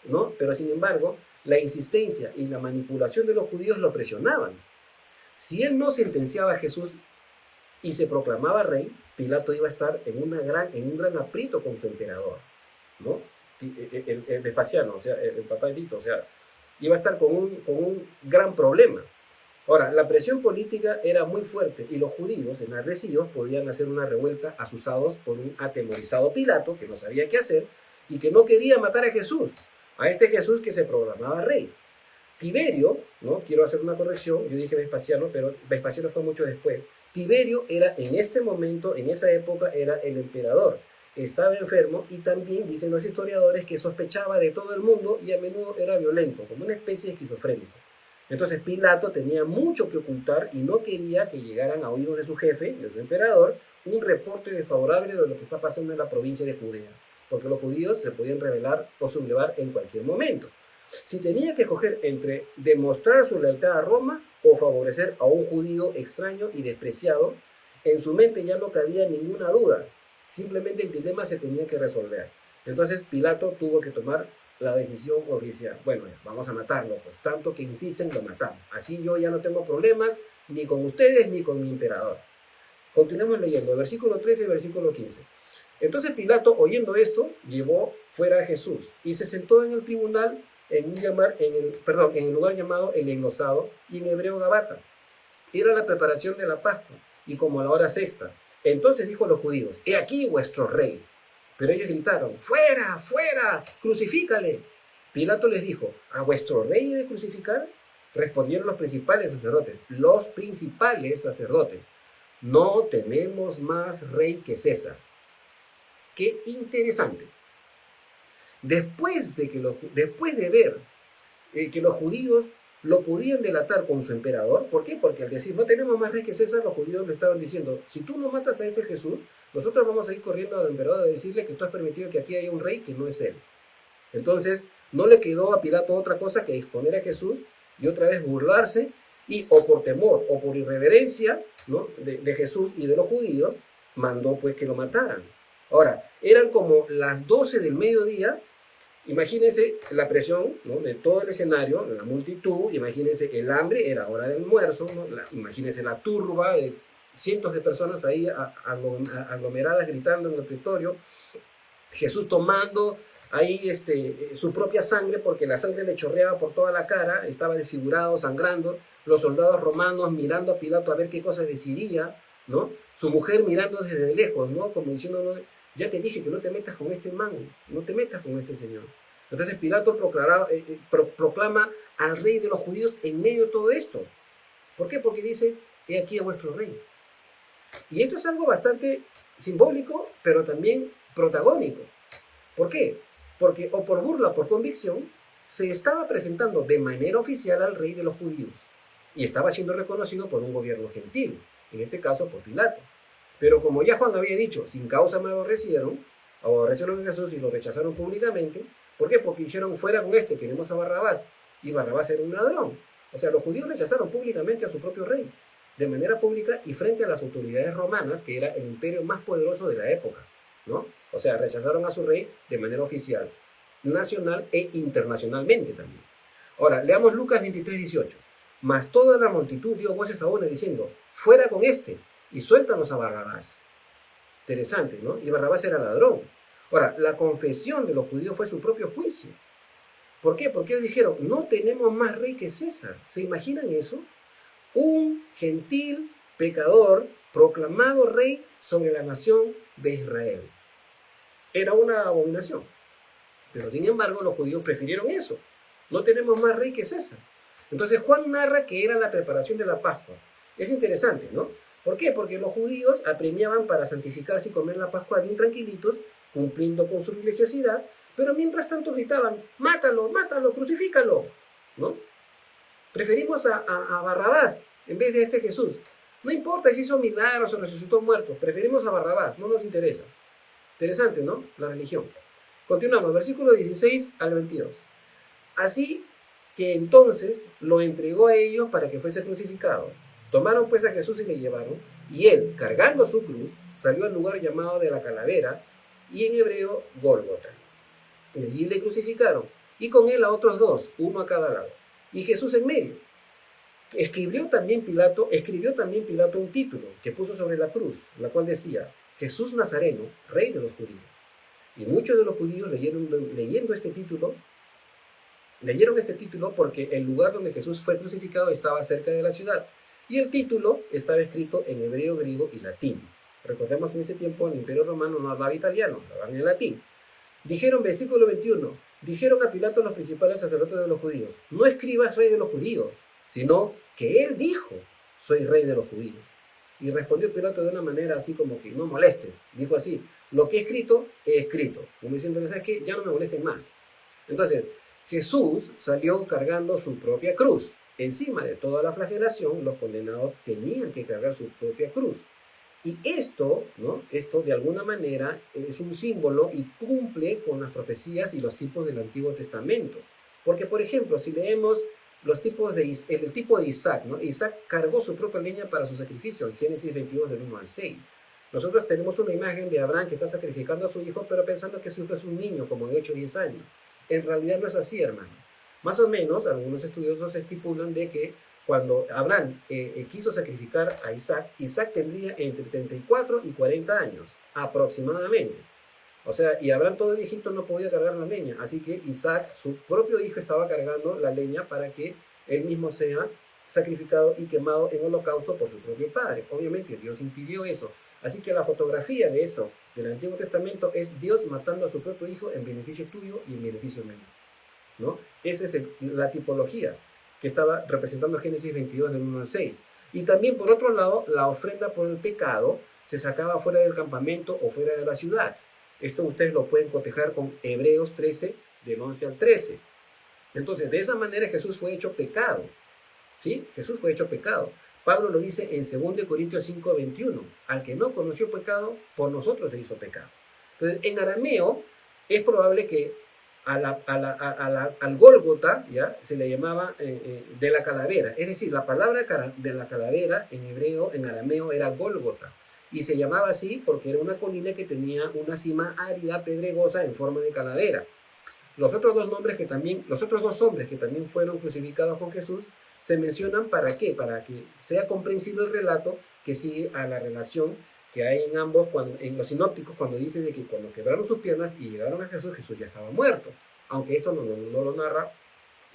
¿no? Pero sin embargo, la insistencia y la manipulación de los judíos lo presionaban. Si él no sentenciaba a Jesús y se proclamaba rey, Pilato iba a estar en un gran aprieto con su emperador, ¿no? El Vespasiano, o sea, el papá de Tito, o sea, iba a estar con un gran problema. Ahora, la presión política era muy fuerte y los judíos, enardecidos, podían hacer una revuelta asusados por un atemorizado Pilato que no sabía qué hacer y que no quería matar a Jesús, a este Jesús que se proclamaba rey. Tiberio, ¿no? Quiero hacer una corrección, yo dije Vespasiano, pero Vespasiano fue mucho después. Tiberio era en este momento, en esa época, era el emperador. Estaba enfermo y también dicen los historiadores que sospechaba de todo el mundo y a menudo era violento, como una especie de esquizofrénico. Entonces Pilato tenía mucho que ocultar y no quería que llegaran a oídos de su jefe, de su emperador, un reporte desfavorable de lo que está pasando en la provincia de Judea, porque los judíos se podían rebelar o sublevar en cualquier momento. Si tenía que escoger entre demostrar su lealtad a Roma o favorecer a un judío extraño y despreciado, en su mente ya no cabía ninguna duda. Simplemente el dilema se tenía que resolver. Entonces Pilato tuvo que tomar la decisión oficial. Bueno, vamos a matarlo, pues tanto que insisten, lo matamos. Así yo ya no tengo problemas ni con ustedes ni con mi emperador. Continuemos leyendo, versículo 13 y versículo 15. Entonces Pilato, oyendo esto, llevó fuera a Jesús y se sentó en el tribunal en el lugar llamado el Enlosado y en hebreo Gabata. Era la preparación de la Pascua y como a la hora sexta. Entonces dijo a los judíos: he aquí vuestro rey. Pero ellos gritaron: fuera, fuera, crucifícale. Pilato les dijo: ¿a vuestro rey he de crucificar? Respondieron los principales sacerdotes. Los principales sacerdotes: no tenemos más rey que César. Qué interesante. Después de ver que los judíos lo podían delatar con su emperador, ¿por qué? Porque al decir no tenemos más rey que César, los judíos le estaban diciendo: si tú no matas a este Jesús, nosotros vamos a ir corriendo al emperador a decirle que tú has permitido que aquí haya un rey que no es él. Entonces no le quedó a Pilato otra cosa que exponer a Jesús y otra vez burlarse, y o por temor o por irreverencia, ¿no?, de Jesús y de los judíos, mandó pues que lo mataran. Ahora, eran como las 12 del mediodía. Imagínense la presión, ¿no?, de todo el escenario, la multitud. Imagínense el hambre, era hora del almuerzo, ¿no? Imagínense la turba de cientos de personas ahí aglomeradas gritando en el pretorio. Jesús tomando ahí su propia sangre, porque la sangre le chorreaba por toda la cara, estaba desfigurado, sangrando. Los soldados romanos mirando a Pilato a ver qué cosa decidía, ¿no? Su mujer mirando desde lejos, ¿no?, como diciendo: no, ya te dije que no te metas con este man, no te metas con este señor. Entonces Pilato proclama al rey de los judíos en medio de todo esto. ¿Por qué? Porque dice: he aquí a vuestro rey. Y esto es algo bastante simbólico, pero también protagónico. ¿Por qué? Porque, o por burla o por convicción, se estaba presentando de manera oficial al rey de los judíos y estaba siendo reconocido por un gobierno gentil, en este caso por Pilato. Pero como ya Juan había dicho: sin causa me aborrecieron a Jesús y lo rechazaron públicamente. ¿Por qué? Porque dijeron: fuera con este, queremos a Barrabás. Y Barrabás era un ladrón. O sea, los judíos rechazaron públicamente a su propio rey, de manera pública y frente a las autoridades romanas, que era el imperio más poderoso de la época, ¿no? O sea, rechazaron a su rey de manera oficial, nacional e internacionalmente también. Ahora, leamos Lucas 23:18. Mas toda la multitud dio voces a una diciendo: fuera con este y suéltanos a Barrabás. Interesante, ¿no? Y Barrabás era ladrón. Ahora, la confesión de los judíos fue su propio juicio. ¿Por qué? Porque ellos dijeron: no tenemos más rey que César. ¿Se imaginan eso? Un gentil pecador proclamado rey sobre la nación de Israel. Era una abominación. Pero sin embargo, los judíos prefirieron eso. No tenemos más rey que César. Entonces Juan narra que era la preparación de la Pascua. Es interesante, ¿no? ¿Por qué? Porque los judíos apremiaban para santificarse y comer la Pascua bien tranquilitos, cumpliendo con su religiosidad, pero mientras tanto gritaban: mátalo, mátalo, crucifícalo, ¿no? Preferimos a Barrabás en vez de este Jesús. No importa si hizo milagros o resucitó muertos, preferimos a Barrabás, no nos interesa. Interesante, ¿no? La religión. Continuamos, versículo 16 al 22. Así que entonces lo entregó a ellos para que fuese crucificado. Tomaron pues a Jesús y le llevaron, y él, cargando su cruz, salió al lugar llamado de la Calavera, y en hebreo Gólgota. Y allí le crucificaron, y con él a otros dos, uno a cada lado, y Jesús en medio. Escribió también Pilato un título que puso sobre la cruz, la cual decía: Jesús Nazareno, Rey de los Judíos. Y muchos de los judíos leyeron este título porque el lugar donde Jesús fue crucificado estaba cerca de la ciudad, y el título estaba escrito en hebreo, griego y latín. Recordemos que en ese tiempo el Imperio Romano no hablaba italiano, hablaban en latín. Dijeron, versículo 21, dijeron a Pilato los principales sacerdotes de los judíos: no escribas Rey de los Judíos, sino que él dijo: soy Rey de los Judíos. Y respondió Pilato de una manera así como que: no molesten. Dijo así: lo que he escrito. Como diciendo, ¿sabes qué? Ya no me molesten más. Entonces, Jesús salió cargando su propia cruz. Encima de toda la flagelación, los condenados tenían que cargar su propia cruz. Y esto, ¿no? Esto de alguna manera es un símbolo y cumple con las profecías y los tipos del Antiguo Testamento. Porque, por ejemplo, si leemos el tipo de Isaac, ¿no? Isaac cargó su propia leña para su sacrificio, en Génesis 22, del 1 al 6. Nosotros tenemos una imagen de Abraham que está sacrificando a su hijo, pero pensando que su hijo es un niño, como de 8 o 10 años. En realidad no es así, hermano. Más o menos, algunos estudiosos estipulan de que cuando Abraham quiso sacrificar a Isaac, Isaac tendría entre 34 y 40 años, aproximadamente. O sea, y Abraham todo viejito no podía cargar la leña, así que Isaac, su propio hijo, estaba cargando la leña para que él mismo sea sacrificado y quemado en holocausto por su propio padre. Obviamente Dios impidió eso. Así que la fotografía de eso, del Antiguo Testamento, es Dios matando a su propio hijo en beneficio tuyo y en beneficio mío, ¿no? Esa es la tipología que estaba representando Génesis 22 del 1 al 6. Y también, por otro lado, la ofrenda por el pecado se sacaba fuera del campamento o fuera de la ciudad. Esto ustedes lo pueden cotejar con Hebreos 13, del 11 al 13. Entonces, de esa manera Jesús fue hecho pecado. ¿Sí? Jesús fue hecho pecado. Pablo lo dice en 2 Corintios 5, 21. Al que no conoció pecado, por nosotros se hizo pecado. Entonces, en arameo, es probable que al Gólgota, ¿ya? Se le llamaba de la calavera. Es decir, la palabra de la calavera en hebreo, en arameo, era Gólgota. Y se llamaba así porque era una colina que tenía una cima árida, pedregosa, en forma de calavera. Los otros dos hombres que también fueron crucificados con Jesús se mencionan ¿para qué? Para que sea comprensible el relato que sigue a la relación que hay en ambos, en los sinópticos, cuando dice de que cuando quebraron sus piernas y llegaron a Jesús, Jesús ya estaba muerto. Aunque esto no lo narra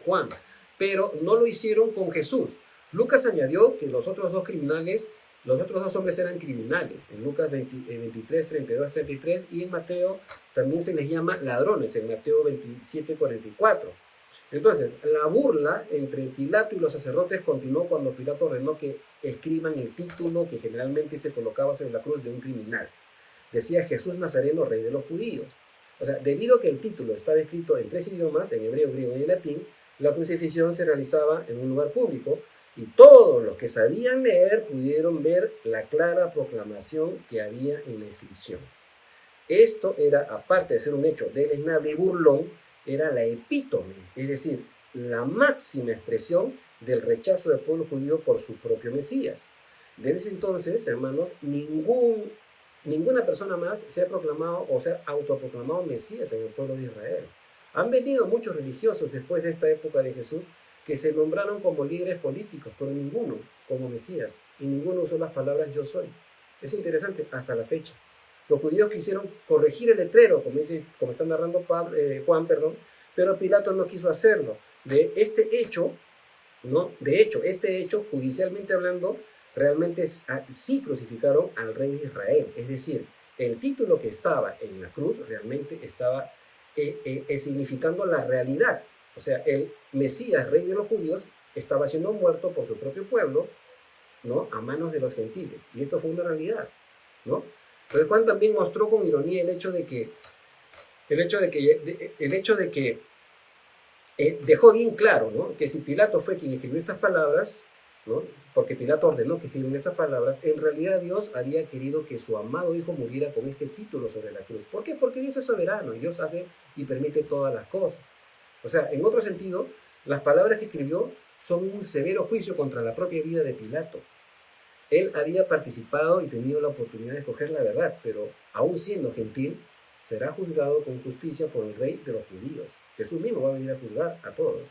Juan. Pero no lo hicieron con Jesús. Lucas añadió que los otros dos hombres eran criminales, en Lucas 23, 32, 33, y en Mateo también se les llama ladrones, en Mateo 27, 44. Entonces, la burla entre Pilato y los sacerdotes continuó cuando Pilato ordenó que escriban el título que generalmente se colocaba sobre la cruz de un criminal. Decía: Jesús Nazareno, Rey de los Judíos. O sea, debido a que el título estaba escrito en 3 idiomas, en hebreo, griego y en latín, la crucifixión se realizaba en un lugar público, y todos los que sabían leer pudieron ver la clara proclamación que había en la inscripción. Esto era, aparte de ser un hecho deleznable y burlón, era la epítome, es decir, la máxima expresión del rechazo del pueblo judío por su propio Mesías. Desde ese entonces, hermanos, ninguna persona más se ha proclamado o se ha autoproclamado Mesías en el pueblo de Israel. Han venido muchos religiosos después de esta época de Jesús que se nombraron como líderes políticos, pero ninguno como Mesías, y ninguno usó las palabras yo soy. Es interesante hasta la fecha. Los judíos quisieron corregir el letrero, como está narrando Juan, pero Pilato no quiso hacerlo. De hecho, judicialmente hablando, realmente sí crucificaron al rey de Israel. Es decir, el título que estaba en la cruz realmente estaba significando la realidad. O sea, el Mesías, rey de los judíos, estaba siendo muerto por su propio pueblo, ¿no? A manos de los gentiles. Y esto fue una realidad, ¿no? Pero Juan también mostró con ironía el hecho de que dejó bien claro, ¿no? Que si Pilato fue quien escribió estas palabras, ¿no? Porque Pilato ordenó que escribieran esas palabras, en realidad Dios había querido que su amado hijo muriera con este título sobre la cruz. ¿Por qué? Porque Dios es soberano y Dios hace y permite todas las cosas. O sea, en otro sentido, las palabras que escribió son un severo juicio contra la propia vida de Pilato. Él había participado y tenido la oportunidad de escoger la verdad, pero aún siendo gentil, será juzgado con justicia por el rey de los judíos. Jesús mismo va a venir a juzgar a todos.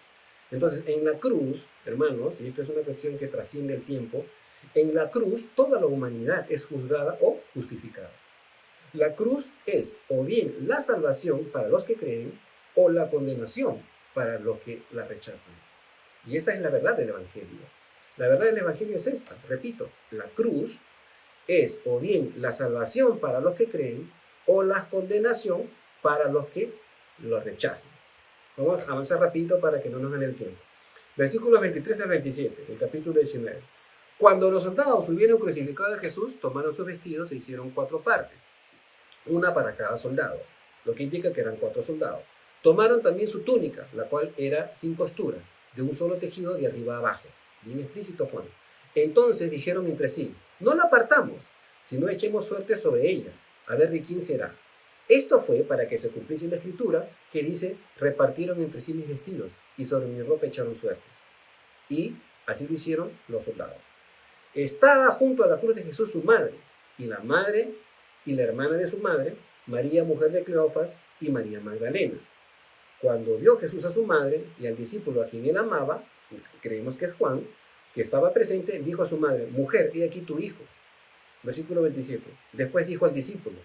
Entonces, en la cruz, hermanos, y esto es una cuestión que trasciende el tiempo, en la cruz toda la humanidad es juzgada o justificada. La cruz es o bien la salvación para los que creen o la condenación para los que la rechazan. Y esa es la verdad del Evangelio. La verdad del Evangelio es esta, repito, la cruz es o bien la salvación para los que creen o la condenación para los que lo rechazan. Vamos a avanzar rapidito para que no nos gane el tiempo. Versículos 23 al 27, del capítulo 19. Cuando los soldados hubieron crucificado a Jesús, tomaron sus vestidos e hicieron 4 partes, una para cada soldado, lo que indica que eran 4 soldados. Tomaron también su túnica, la cual era sin costura, de un solo tejido de arriba a abajo. Bien explícito Juan. Entonces dijeron entre sí, no la partamos, sino echemos suerte sobre ella, a ver de quién será. Esto fue para que se cumpliese la escritura que dice, repartieron entre sí mis vestidos y sobre mi ropa echaron suertes. Y así lo hicieron los soldados. Estaba junto a la cruz de Jesús su madre y la hermana de su madre, María, mujer de Cleofas, y María Magdalena. Cuando vio Jesús a su madre y al discípulo a quien él amaba, creemos que es Juan, que estaba presente, dijo a su madre, mujer, he aquí tu hijo. Versículo 27. Después dijo al discípulo,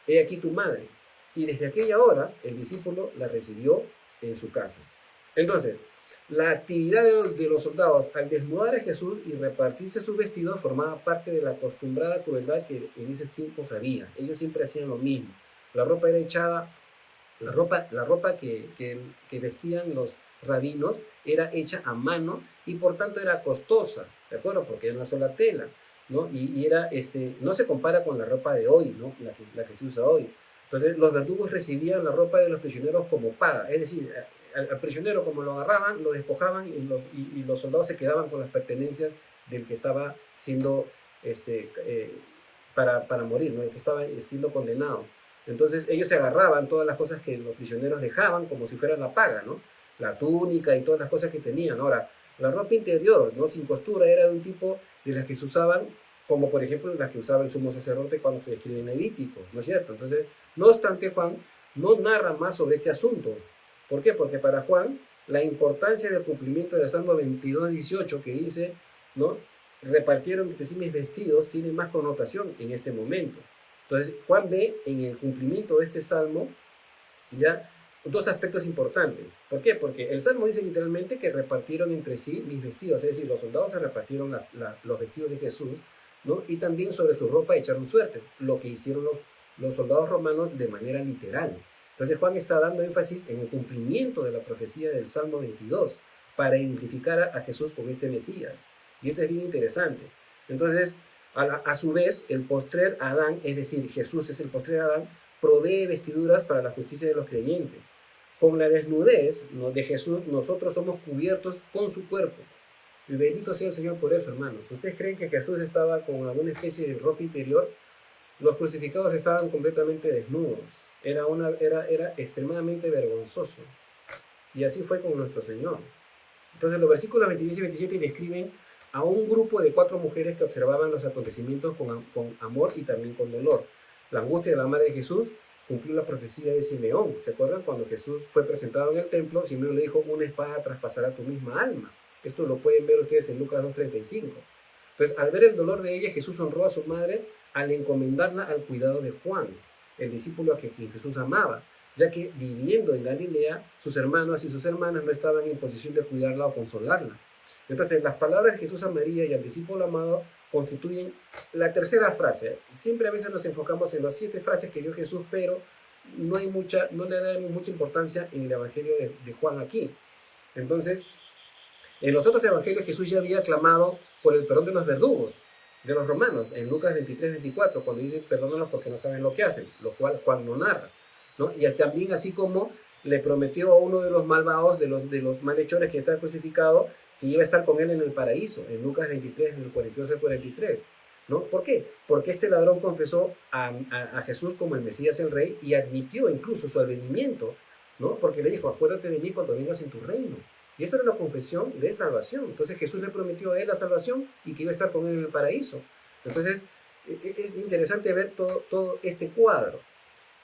he aquí tu madre. Y desde aquella hora el discípulo la recibió en su casa. Entonces, la actividad de los soldados al desnudar a Jesús y repartirse sus vestidos formaba parte de la acostumbrada crueldad que en esos tiempos había. Ellos siempre hacían lo mismo. La ropa era echada, la ropa que vestían los rabinos era hecha a mano y por tanto era costosa, ¿de acuerdo? Porque era una sola tela, ¿no? Y era, no se compara con la ropa de hoy, ¿no? La que se usa hoy. Entonces los verdugos recibían la ropa de los prisioneros como paga, es decir, al prisionero como lo agarraban, lo despojaban y los soldados se quedaban con las pertenencias del que estaba siendo, para morir, ¿no? El que estaba siendo condenado. Entonces ellos se agarraban todas las cosas que los prisioneros dejaban como si fuera la paga, ¿no? La túnica y todas las cosas que tenían. Ahora, la ropa interior, ¿no? Sin costura, era de un tipo de las que se usaban, como por ejemplo las que usaba el sumo sacerdote cuando se escribe en Levítico, ¿no es cierto? Entonces, no obstante, Juan no narra más sobre este asunto. ¿Por qué? Porque para Juan, la importancia del cumplimiento del Salmo 22:18, que dice, ¿no? Repartieron entre sí mis vestidos, tiene más connotación en este momento. Entonces, Juan ve en el cumplimiento de este salmo ya 2 aspectos importantes. ¿Por qué? Porque el salmo dice literalmente que repartieron entre sí mis vestidos, es decir, los soldados se repartieron los vestidos de Jesús, ¿no? Y también sobre su ropa echaron suerte, lo que hicieron los soldados romanos de manera literal. Entonces Juan está dando énfasis en el cumplimiento de la profecía del Salmo 22 para identificar a Jesús con este Mesías. Y esto es bien interesante. Entonces, a su vez, el postrer Adán, es decir, Jesús es el postrer Adán, provee vestiduras para la justicia de los creyentes. Con la desnudez de Jesús, nosotros somos cubiertos con su cuerpo. Y bendito sea el Señor por eso, hermanos. ¿Ustedes creen que Jesús estaba con alguna especie de ropa interior? Los crucificados estaban completamente desnudos. Era extremadamente vergonzoso. Y así fue con nuestro Señor. Entonces los versículos 26 y 27 describen a un grupo de 4 mujeres que observaban los acontecimientos con amor y también con dolor. La angustia de la madre de Jesús cumplió la profecía de Simeón. ¿Se acuerdan? Cuando Jesús fue presentado en el templo, Simeón le dijo, una espada traspasará tu misma alma. Esto lo pueden ver ustedes en Lucas 2:35. Entonces, al ver el dolor de ella, Jesús honró a su madre al encomendarla al cuidado de Juan, el discípulo a quien Jesús amaba, ya que viviendo en Galilea, sus hermanos y sus hermanas no estaban en posición de cuidarla o consolarla. Entonces, las palabras de Jesús a María y al discípulo amado constituyen la tercera frase. Siempre a veces nos enfocamos en las 7 frases que dio Jesús, pero no le dan mucha importancia en el Evangelio de Juan aquí. Entonces, en los otros evangelios Jesús ya había clamado por el perdón de los verdugos, de los romanos, en Lucas 23:24, cuando dice, perdónalos porque no saben lo que hacen, lo cual Juan no narra, ¿no? Y también así como le prometió a uno de los malvados, de los malhechores que está crucificado, que iba a estar con él en el paraíso, en Lucas 23, del 42 al 43. ¿No? ¿Por qué? Porque este ladrón confesó a Jesús como el Mesías, el Rey, y admitió incluso su advenimiento, ¿no? Porque le dijo, acuérdate de mí cuando vengas en tu reino. Y esa era la confesión de salvación. Entonces Jesús le prometió a él la salvación y que iba a estar con él en el paraíso. Entonces es interesante ver todo este cuadro.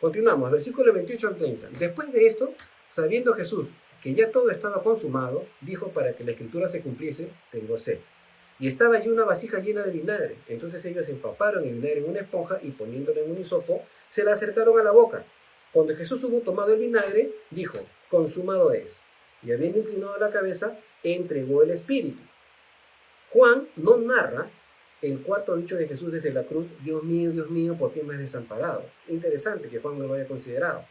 Continuamos, versículo 28 al 30. Después de esto, sabiendo Jesús que ya todo estaba consumado, dijo, para que la escritura se cumpliese, tengo sed. Y estaba allí una vasija llena de vinagre. Entonces ellos empaparon el vinagre en una esponja y poniéndolo en un hisopo, se la acercaron a la boca. Cuando Jesús hubo tomado el vinagre, dijo, consumado es. Y habiendo inclinado la cabeza, entregó el espíritu. Juan no narra el cuarto dicho de Jesús desde la cruz, Dios mío, ¿por qué me has desamparado? Interesante que Juan no lo haya considerado.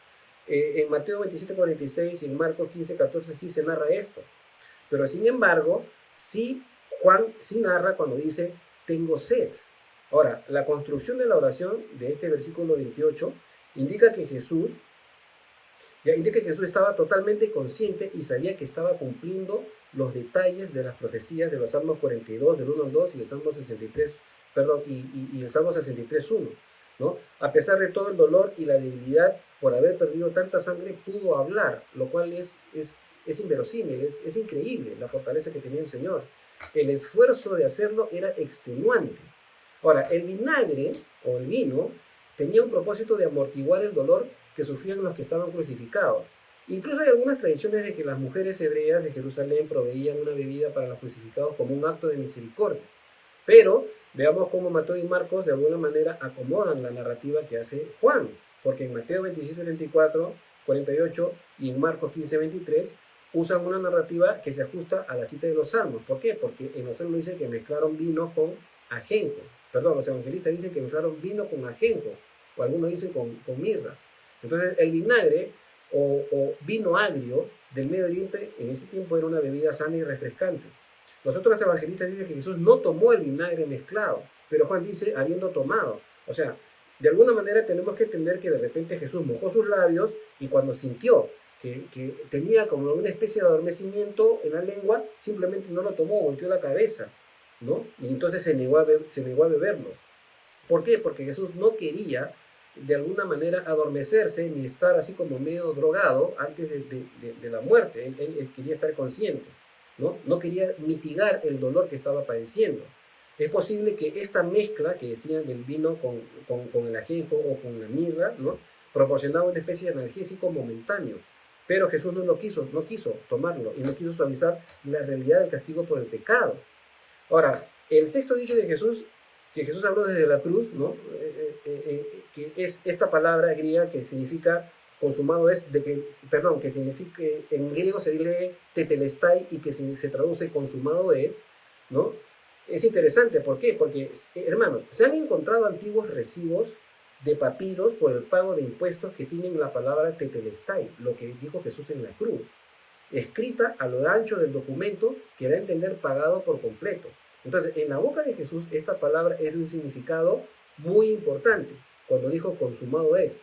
En Mateo 27:46 y en Marcos 15:14 sí se narra esto. Pero sin embargo, sí, Juan sí narra cuando dice, tengo sed. Ahora, la construcción de la oración de este versículo 28 indica que Jesús estaba totalmente consciente y sabía que estaba cumpliendo los detalles de las profecías de los Salmos 42, del 1 al 2 y el Salmo 63, perdón, y el Salmo 63:1, ¿no? A pesar de todo el dolor y la debilidad por haber perdido tanta sangre, pudo hablar, lo cual es inverosímil, es increíble la fortaleza que tenía el Señor. El esfuerzo de hacerlo era extenuante. Ahora, el vinagre o el vino tenía un propósito de amortiguar el dolor que sufrían los que estaban crucificados. Incluso hay algunas tradiciones de que las mujeres hebreas de Jerusalén proveían una bebida para los crucificados como un acto de misericordia. Pero veamos cómo Mateo y Marcos de alguna manera acomodan la narrativa que hace Juan, porque en Mateo 27:34, 48 y en Marcos 15:23 usan una narrativa que se ajusta a la cita de los salmos. ¿Por qué? Porque en los salmos dice que mezclaron vino con ajenjo. Perdón, los evangelistas dicen que mezclaron vino con ajenjo, o algunos dicen con mirra. Entonces el vinagre o vino agrio del Medio Oriente en ese tiempo era una bebida sana y refrescante. Los otros evangelistas dicen que Jesús no tomó el vinagre mezclado, pero Juan dice habiendo tomado. O sea, de alguna manera tenemos que entender que de repente Jesús mojó sus labios y cuando sintió que tenía como una especie de adormecimiento en la lengua, simplemente no lo tomó, volteó la cabeza, ¿no? Y entonces se negó a beberlo. ¿Por qué? Porque Jesús no quería de alguna manera adormecerse ni estar así como medio drogado antes de la muerte. Él quería estar consciente, ¿no? No quería mitigar el dolor que estaba padeciendo. Es posible que esta mezcla que decían del vino con el ajenjo o con la mirra, ¿no?, proporcionaba una especie de analgésico momentáneo. Pero Jesús no quiso tomarlo y no quiso suavizar la realidad del castigo por el pecado. Ahora, el sexto dicho de Jesús, que Jesús habló desde la cruz, ¿no?, que es esta palabra griega que significa consumado es, que significa, en griego se lee tetelestai y que se traduce consumado es, ¿no? Es interesante, ¿por qué? Porque, hermanos, se han encontrado antiguos recibos de papiros por el pago de impuestos que tienen la palabra tetelestai, lo que dijo Jesús en la cruz, escrita a lo ancho del documento que da a entender pagado por completo. Entonces, en la boca de Jesús, esta palabra es de un significado muy importante. Cuando dijo consumado es,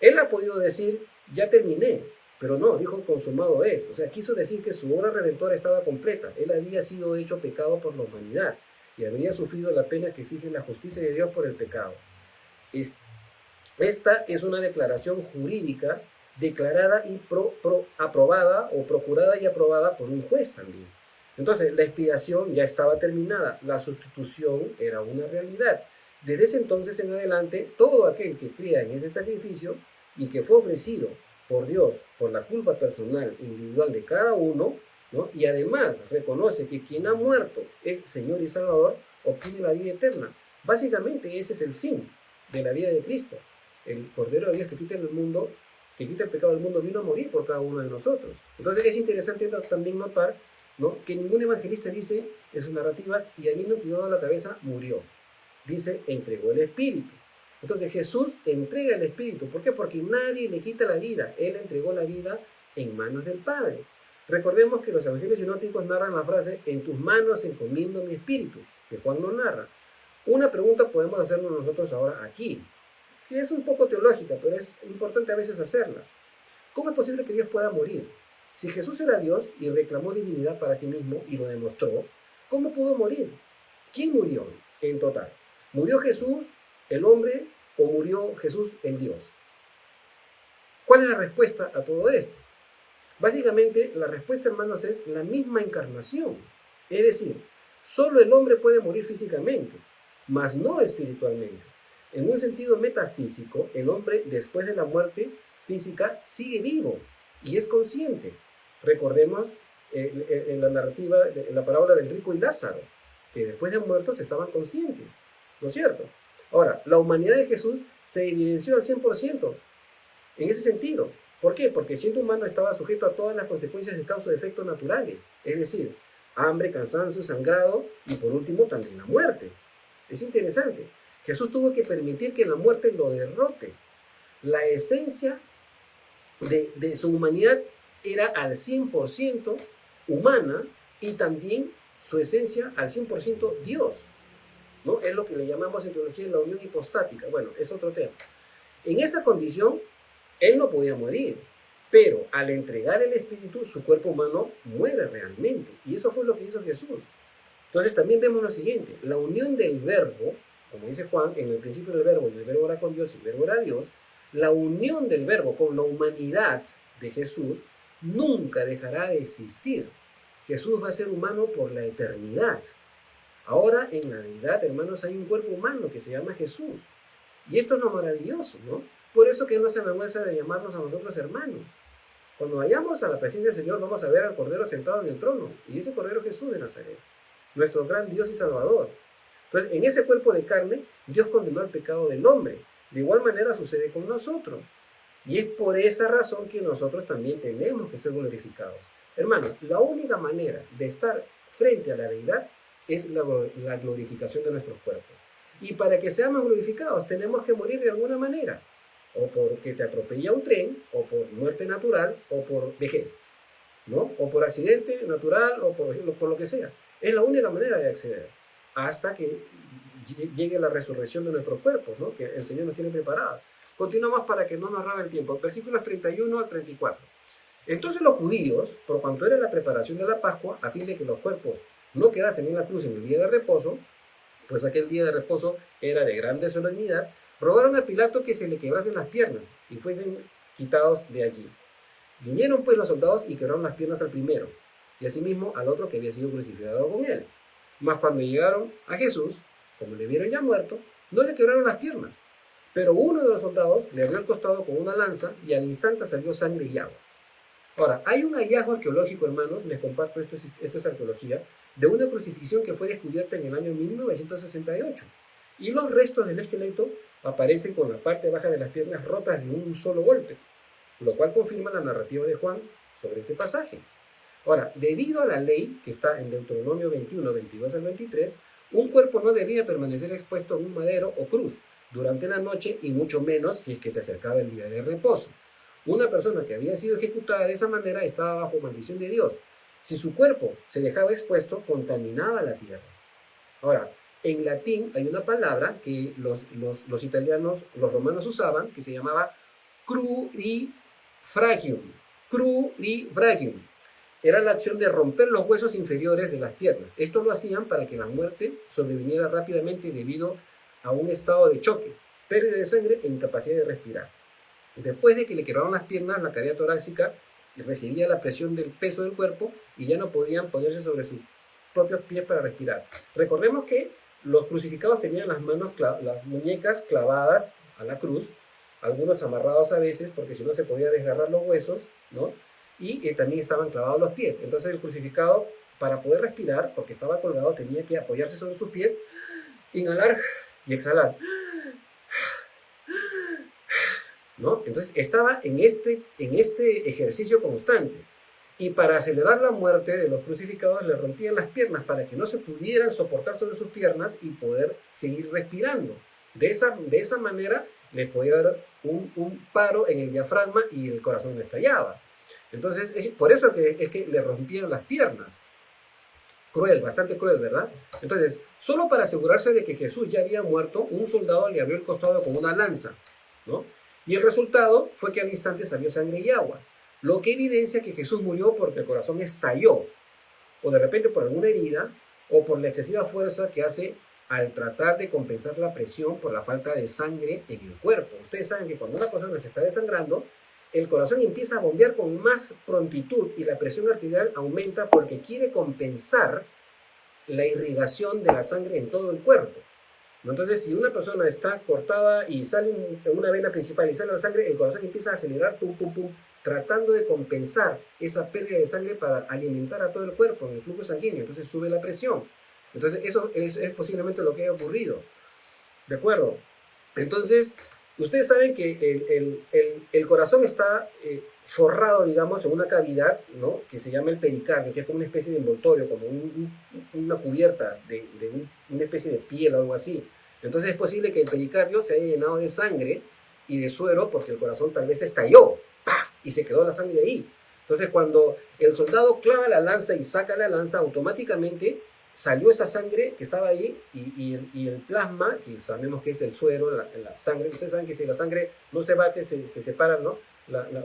él ha podido decir ya terminé, pero no, dijo consumado es. O sea, quiso decir que su obra redentora estaba completa. Él había sido hecho pecado por la humanidad y habría sufrido la pena que exige la justicia de Dios por el pecado. Esta es una declaración jurídica declarada y aprobada o procurada y aprobada por un juez también. Entonces, la expiación ya estaba terminada, la sustitución era una realidad. Desde ese entonces en adelante, todo aquel que crea en ese sacrificio y que fue ofrecido por Dios por la culpa personal e individual de cada uno, ¿no?, y además reconoce que quien ha muerto es Señor y Salvador, obtiene la vida eterna. Básicamente ese es el fin de la vida de Cristo. El Cordero de Dios que quita el pecado del mundo, vino a morir por cada uno de nosotros. Entonces es interesante también notar, ¿no?, que ningún evangelista dice en sus narrativas y habiendo inclinado la cabeza murió. Dice entregó el Espíritu. Entonces Jesús entrega el Espíritu. ¿Por qué? Porque nadie le quita la vida. Él entregó la vida en manos del Padre. Recordemos que los evangelios sinópticos narran la frase en tus manos encomiendo mi espíritu, que Juan no narra. Una pregunta podemos hacernos nosotros ahora aquí, que es un poco teológica, pero es importante a veces hacerla. ¿Cómo es posible que Dios pueda morir? Si Jesús era Dios y reclamó divinidad para sí mismo y lo demostró, ¿cómo pudo morir? ¿Quién murió en total? ¿Murió Jesús, el hombre, o murió Jesús, el Dios? ¿Cuál es la respuesta a todo esto? Básicamente, la respuesta, hermanos, es la misma encarnación. Es decir, solo el hombre puede morir físicamente, mas no espiritualmente. En un sentido metafísico, el hombre, después de la muerte física, sigue vivo y es consciente. Recordemos en la narrativa, en la parábola del rico y Lázaro, que después de muertos estaban conscientes, ¿no es cierto? Ahora, la humanidad de Jesús se evidenció al 100% en ese sentido. ¿Por qué? Porque siendo humano estaba sujeto a todas las consecuencias de causa de efectos naturales, es decir, hambre, cansancio, sangrado y por último también la muerte. Es interesante. Jesús tuvo que permitir que la muerte lo derrote. La esencia de su humanidad era al 100% humana y también su esencia al 100% Dios, ¿no? Es lo que le llamamos en teología la unión hipostática. Bueno, es otro tema. En esa condición, él no podía morir, pero al entregar el espíritu, su cuerpo humano muere realmente. Y eso fue lo que hizo Jesús. Entonces también vemos lo siguiente, la unión del verbo, como dice Juan, en el principio del verbo, y el verbo era con Dios, y el verbo era Dios, la unión del verbo con la humanidad de Jesús nunca dejará de existir. Jesús va a ser humano por la eternidad. Ahora en la deidad, hermanos, hay un cuerpo humano que se llama Jesús. Y esto es lo maravilloso, ¿no? Por eso que Él no se avergüenza de llamarnos a nosotros hermanos. Cuando vayamos a la presencia del Señor, vamos a ver al Cordero sentado en el trono. Y ese Cordero es Jesús de Nazaret, nuestro gran Dios y Salvador. Entonces, en ese cuerpo de carne, Dios condenó el pecado del hombre. De igual manera sucede con nosotros. Y es por esa razón que nosotros también tenemos que ser glorificados. Hermanos, la única manera de estar frente a la deidad es la glorificación de nuestros cuerpos. Y para que seamos glorificados tenemos que morir de alguna manera. O porque te atropella un tren, o por muerte natural, o por vejez, ¿no? O por accidente natural, o por lo que sea. Es la única manera de acceder, hasta que llegue la resurrección de nuestros cuerpos, ¿no? Que el Señor nos tiene preparados. Continuamos para que no nos robe el tiempo. Versículos 31 al 34. Entonces los judíos, por cuanto era la preparación de la Pascua, a fin de que los cuerpos no quedasen en la cruz en el día de reposo, pues aquel día de reposo era de grande solemnidad, rogaron a Pilato que se le quebrasen las piernas y fuesen quitados de allí. Vinieron pues los soldados y quebraron las piernas al primero, y asimismo al otro que había sido crucificado con él. Mas cuando llegaron a Jesús, como le vieron ya muerto, no le quebraron las piernas. Pero uno de los soldados le abrió el costado con una lanza y al instante salió sangre y agua. Ahora, hay un hallazgo arqueológico, hermanos, les comparto, esto es arqueología, de una crucifixión que fue descubierta en el año 1968. Y los restos del esqueleto aparecen con la parte baja de las piernas rotas de un solo golpe, lo cual confirma la narrativa de Juan sobre este pasaje. Ahora, debido a la ley que está en Deuteronomio 21, 22 al 23, un cuerpo no debía permanecer expuesto en un madero o cruz durante la noche y mucho menos si es que se acercaba el día de reposo. Una persona que había sido ejecutada de esa manera estaba bajo maldición de Dios. Si su cuerpo se dejaba expuesto, contaminaba la tierra. Ahora, en latín hay una palabra que los italianos, los romanos usaban, que se llamaba crurifragium. Crurifragium. Era la acción de romper los huesos inferiores de las piernas. Esto lo hacían para que la muerte sobreviniera rápidamente debido a un estado de choque, pérdida de sangre e incapacidad de respirar. Después de que le quebraron las piernas, la cavidad torácica recibía la presión del peso del cuerpo y ya no podían ponerse sobre sus propios pies para respirar. Recordemos que los crucificados tenían las muñecas clavadas a la cruz, algunos amarrados a veces porque si no se podía desgarrar los huesos, ¿no? Y también estaban clavados los pies. Entonces el crucificado, para poder respirar, porque estaba colgado, tenía que apoyarse sobre sus pies, inhalar y exhalar, ¿no? Entonces estaba en este ejercicio constante. Y para acelerar la muerte de los crucificados le rompían las piernas para que no se pudieran soportar sobre sus piernas y poder seguir respirando. De esa manera les podía dar un paro en el diafragma y el corazón le estallaba. Entonces, por eso es que le rompían las piernas. Cruel, bastante cruel, ¿verdad? Entonces, solo para asegurarse de que Jesús ya había muerto, un soldado le abrió el costado con una lanza, ¿no? Y el resultado fue que al instante salió sangre y agua. lo que evidencia que Jesús murió porque el corazón estalló, o de repente por alguna herida, o por la excesiva fuerza que hace al tratar de compensar la presión por la falta de sangre en el cuerpo. Ustedes saben que cuando una persona se está desangrando, el corazón empieza a bombear con más prontitud y la presión arterial aumenta porque quiere compensar la irrigación de la sangre en todo el cuerpo. Entonces, si una persona está cortada y sale una vena principal y sale la sangre, el corazón empieza a acelerar, pum, pum, pum, tratando de compensar esa pérdida de sangre para alimentar a todo el cuerpo en el flujo sanguíneo. Entonces sube la presión. Entonces, eso es posiblemente lo que haya ocurrido. ¿De acuerdo? Entonces, ustedes saben que el corazón está forrado, digamos, en una cavidad, ¿no?, que se llama el pericardio, que es como una especie de envoltorio, como una cubierta de una especie de piel o algo así. Entonces es posible que el pericardio se haya llenado de sangre y de suero porque el corazón tal vez estalló, ¡pah!, y se quedó la sangre ahí. Entonces cuando el soldado clava la lanza y saca la lanza, automáticamente salió esa sangre que estaba ahí y el plasma, que sabemos que es el suero, la sangre. Ustedes saben que si la sangre no se bate, se separan, ¿no?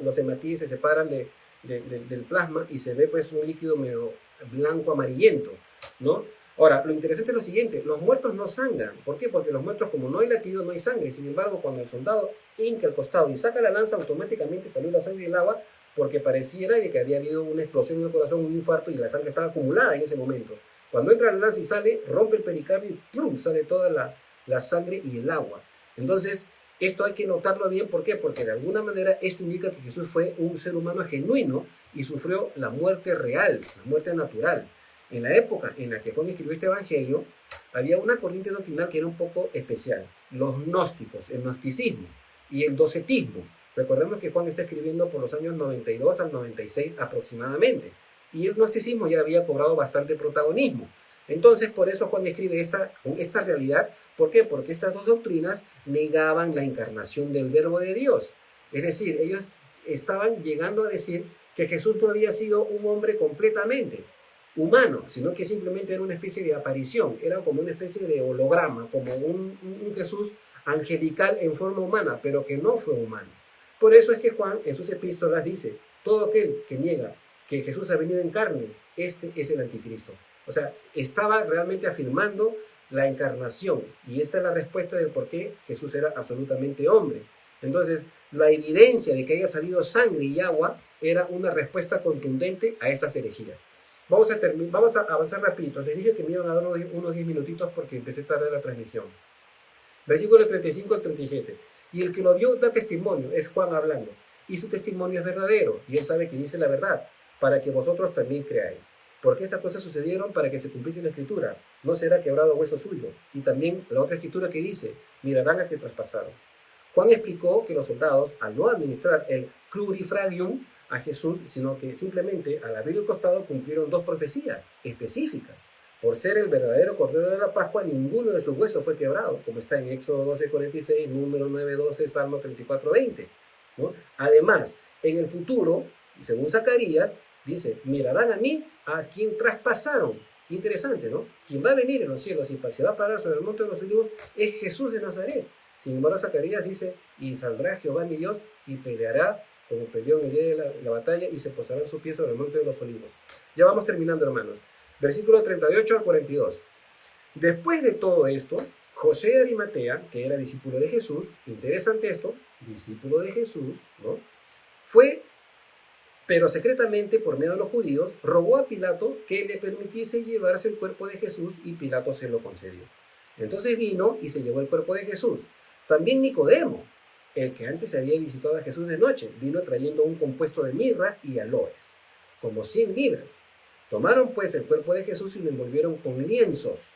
Los hematíes se separan del plasma y se ve pues un líquido medio blanco amarillento, ¿no? Ahora, lo interesante es lo siguiente: los muertos no sangran. ¿Por qué? Porque los muertos, como no hay latido, no hay sangre. Sin embargo, cuando el soldado hinca al costado y saca la lanza, automáticamente salió la sangre y el agua, porque pareciera que había habido una explosión en el corazón, un infarto, y la sangre estaba acumulada en ese momento. Cuando entra la lanza y sale, rompe el pericardio y ¡plum!, sale toda la sangre y el agua. Entonces, esto hay que notarlo bien. ¿Por qué? Porque de alguna manera esto indica que Jesús fue un ser humano genuino y sufrió la muerte real, la muerte natural. En la época en la que Juan escribió este evangelio, había una corriente doctrinal que era un poco especial: los gnósticos, el gnosticismo y el docetismo. Recordemos que Juan está escribiendo por los años 92 al 96 aproximadamente, y el gnosticismo ya había cobrado bastante protagonismo. Entonces, por eso Juan escribe esta realidad. ¿Por qué? Porque estas dos doctrinas negaban la encarnación del Verbo de Dios. Es decir, ellos estaban llegando a decir que Jesús no había sido un hombre completamente humano, sino que simplemente era una especie de aparición, era como una especie de holograma, como un Jesús angelical en forma humana, pero que no fue humano. Por eso es que Juan en sus epístolas dice: todo aquel que niega que Jesús ha venido en carne, este es el anticristo. O sea, estaba realmente afirmando la encarnación, y esta es la respuesta del por qué Jesús era absolutamente hombre. Entonces, la evidencia de que haya salido sangre y agua era una respuesta contundente a estas herejías. Vamos a avanzar rapidito. Les dije que me iban a dar unos 10 minutitos porque empecé tarde la transmisión. Versículo 35 al 37. Y el que lo vio da testimonio, es Juan hablando, y su testimonio es verdadero, y él sabe que dice la verdad, para que vosotros también creáis. Porque estas cosas sucedieron para que se cumpliese la escritura: no será quebrado hueso suyo. Y también la otra escritura que dice: mirarán a que traspasaron. Juan explicó que los soldados, al no administrar el crurifragium a Jesús, sino que simplemente al abrir el costado, cumplieron dos profecías específicas. Por ser el verdadero Cordero de la Pascua, ninguno de sus huesos fue quebrado, como está en Éxodo 12:46, Número 9:12, Salmo 34:20, ¿no? Además, en el futuro, según Zacarías, dice: mirarán a mí, a quien traspasaron. Interesante, ¿no? Quien va a venir en los cielos y se va a parar sobre el monte de los olivos es Jesús de Nazaret. Sin embargo, Zacarías dice: y saldrá Jehová mi Dios y peleará como peleó en el día de la batalla, y se posarán sus pies sobre el monte de los olivos. Ya vamos terminando, hermanos. Versículo 38 al 42. Después de todo esto, José de Arimatea, que era discípulo de Jesús, interesante esto, discípulo de Jesús, ¿no?, fue, pero secretamente por medio de los judíos, rogó a Pilato que le permitiese llevarse el cuerpo de Jesús, y Pilato se lo concedió. Entonces vino y se llevó el cuerpo de Jesús. También Nicodemo, el que antes había visitado a Jesús de noche, vino trayendo un compuesto de mirra y aloes, como 100 libras. Tomaron pues el cuerpo de Jesús y lo envolvieron con lienzos,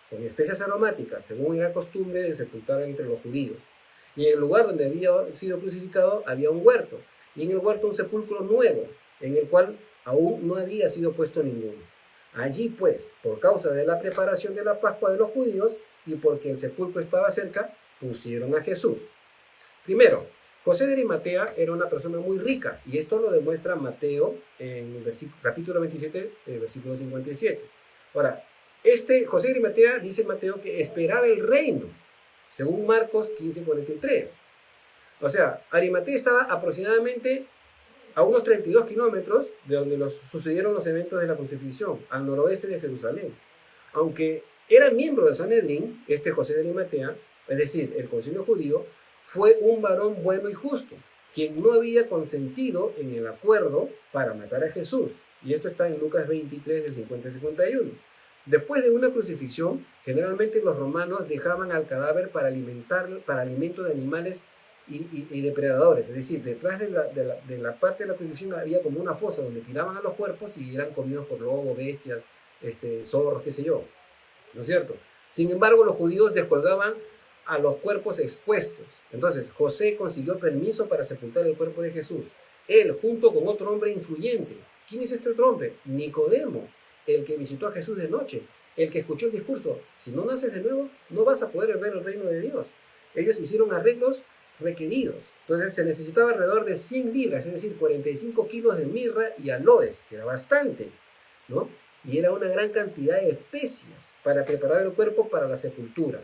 con especias aromáticas, según era costumbre de sepultar entre los judíos. Y en el lugar donde había sido crucificado había un huerto, y en el huerto un sepulcro nuevo, en el cual aún no había sido puesto ninguno. Allí pues, por causa de la preparación de la Pascua de los judíos, y porque el sepulcro estaba cerca, pusieron a Jesús. Primero, José de Arimatea era una persona muy rica, y esto lo demuestra Mateo en capítulo 27, versículo 57. Ahora, José de Arimatea, dice Mateo, que esperaba el reino, según Marcos 15:43. O sea, Arimatea estaba aproximadamente a unos 32 kilómetros de donde sucedieron los eventos de la crucifixión, al noroeste de Jerusalén. Aunque era miembro del Sanedrín, este José de Arimatea, es decir, el concilio judío, fue un varón bueno y justo, quien no había consentido en el acuerdo para matar a Jesús. Y esto está en Lucas 23, del 50 al 51. Después de una crucifixión, generalmente los romanos dejaban al cadáver para alimento de animales y depredadores. Es decir, detrás de la parte de la crucifixión había como una fosa donde tiraban a los cuerpos y eran comidos por lobos, bestias, zorros, qué sé yo. ¿No es cierto? Sin embargo, los judíos descolgaban a los cuerpos expuestos. Entonces, José consiguió permiso para sepultar el cuerpo de Jesús. Él, junto con otro hombre influyente. ¿Quién es este otro hombre? Nicodemo, el que visitó a Jesús de noche, el que escuchó el discurso. Si no naces de nuevo, no vas a poder ver el reino de Dios. Ellos hicieron arreglos requeridos. Entonces, se necesitaba alrededor de 100 libras, es decir, 45 kilos de mirra y aloes, que era bastante, ¿no? Y era una gran cantidad de especias para preparar el cuerpo para la sepultura.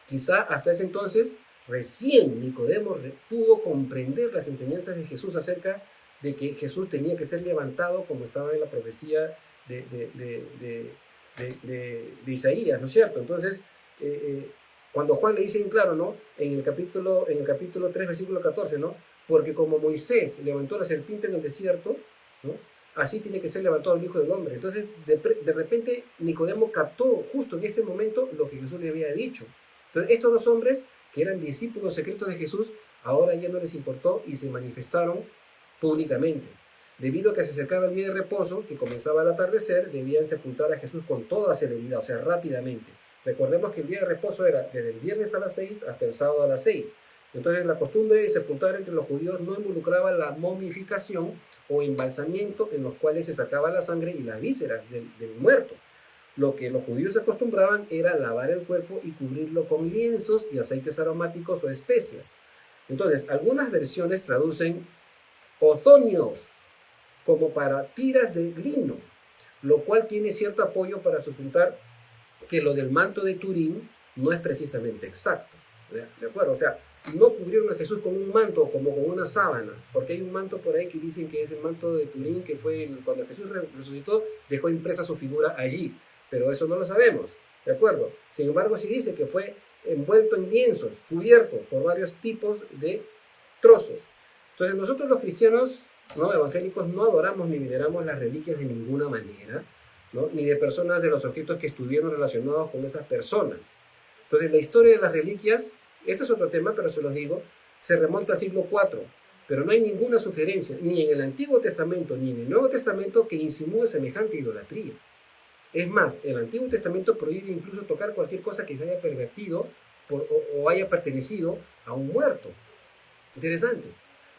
Quizá hasta ese entonces, recién Nicodemo pudo comprender las enseñanzas de Jesús acerca de que Jesús tenía que ser levantado como estaba en la profecía de Isaías, ¿no es cierto? Entonces, cuando Juan le dice en claro, ¿no? En el capítulo 3, versículo 14, ¿no? Porque como Moisés levantó la serpiente en el desierto, ¿no? Así tiene que ser levantado el Hijo del Hombre. Entonces, de repente, Nicodemo captó justo en este momento lo que Jesús le había dicho. Entonces, estos dos hombres, que eran discípulos secretos de Jesús, ahora ya no les importó y se manifestaron públicamente. Debido a que se acercaba el día de reposo, que comenzaba al atardecer, debían sepultar a Jesús con toda celeridad, o sea, rápidamente. Recordemos que el día de reposo era desde el viernes a las 6 hasta el sábado a las 6. Entonces, la costumbre de sepultar entre los judíos no involucraba la momificación o embalsamiento, en los cuales se sacaba la sangre y las vísceras del muerto. Lo que los judíos acostumbraban era lavar el cuerpo y cubrirlo con lienzos y aceites aromáticos o especias. Entonces, algunas versiones traducen ozonios como para tiras de lino, lo cual tiene cierto apoyo para sustentar que lo del manto de Turín no es precisamente exacto. ¿De acuerdo? O sea, no cubrieron a Jesús con un manto como con una sábana, porque hay un manto por ahí que dicen que es el manto de Turín, que fue cuando Jesús resucitó, dejó impresa su figura allí, pero eso no lo sabemos, ¿de acuerdo? Sin embargo, sí dice que fue envuelto en lienzos, cubierto por varios tipos de trozos. Entonces, nosotros los cristianos, ¿no?, evangélicos, no adoramos ni veneramos las reliquias de ninguna manera, ¿no?, ni de personas de los objetos que estuvieron relacionados con esas personas. Entonces, la historia de las reliquias, esto es otro tema, pero se los digo, se remonta al siglo IV, pero no hay ninguna sugerencia, ni en el Antiguo Testamento, ni en el Nuevo Testamento, que insinúe semejante idolatría. Es más, el Antiguo Testamento prohíbe incluso tocar cualquier cosa que se haya pervertido o haya pertenecido a un muerto. Interesante.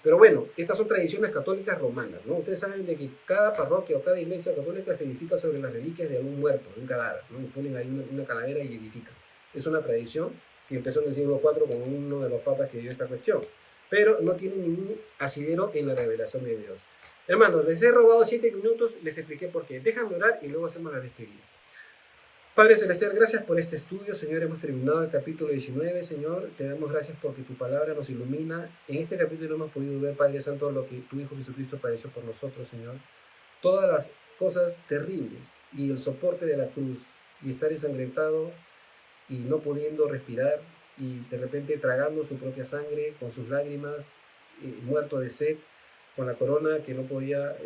Pero bueno, estas son tradiciones católicas romanas, ¿no? Ustedes saben de que cada parroquia o cada iglesia católica se edifica sobre las reliquias de algún muerto, de un cadáver, ¿no? Y ponen ahí una calavera y edifican. Es una tradición que empezó en el siglo IV con uno de los papas que dio esta cuestión. Pero no tiene ningún asidero en la revelación de Dios. Hermanos, les he robado 7 minutos, les expliqué por qué. Déjame orar y luego hacemos la despedida. Padre Celestial, gracias por este estudio, Señor. Hemos terminado el capítulo 19, Señor. Te damos gracias porque tu palabra nos ilumina. En este capítulo hemos podido ver, Padre Santo, lo que tu Hijo Jesucristo padeció por nosotros, Señor. Todas las cosas terribles y el soporte de la cruz y estar ensangrentado y no pudiendo respirar y de repente tragando su propia sangre con sus lágrimas, muerto de sed, con la corona que no podía...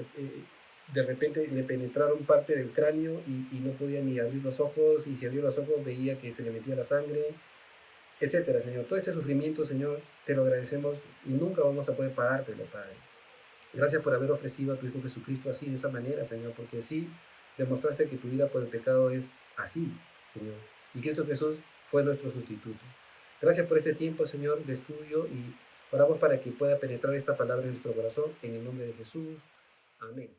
de repente le penetraron parte del cráneo y no podía ni abrir los ojos, y si abrió los ojos veía que se le metía la sangre, etcétera, Señor. Todo este sufrimiento, Señor, te lo agradecemos y nunca vamos a poder pagártelo, Padre. Gracias por haber ofrecido a tu Hijo Jesucristo así, de esa manera, Señor, porque así demostraste que tu vida por el pecado es así, Señor. Y Cristo Jesús fue nuestro sustituto. Gracias por este tiempo, Señor, de estudio, y oramos para que pueda penetrar esta palabra en nuestro corazón, en el nombre de Jesús. Amén.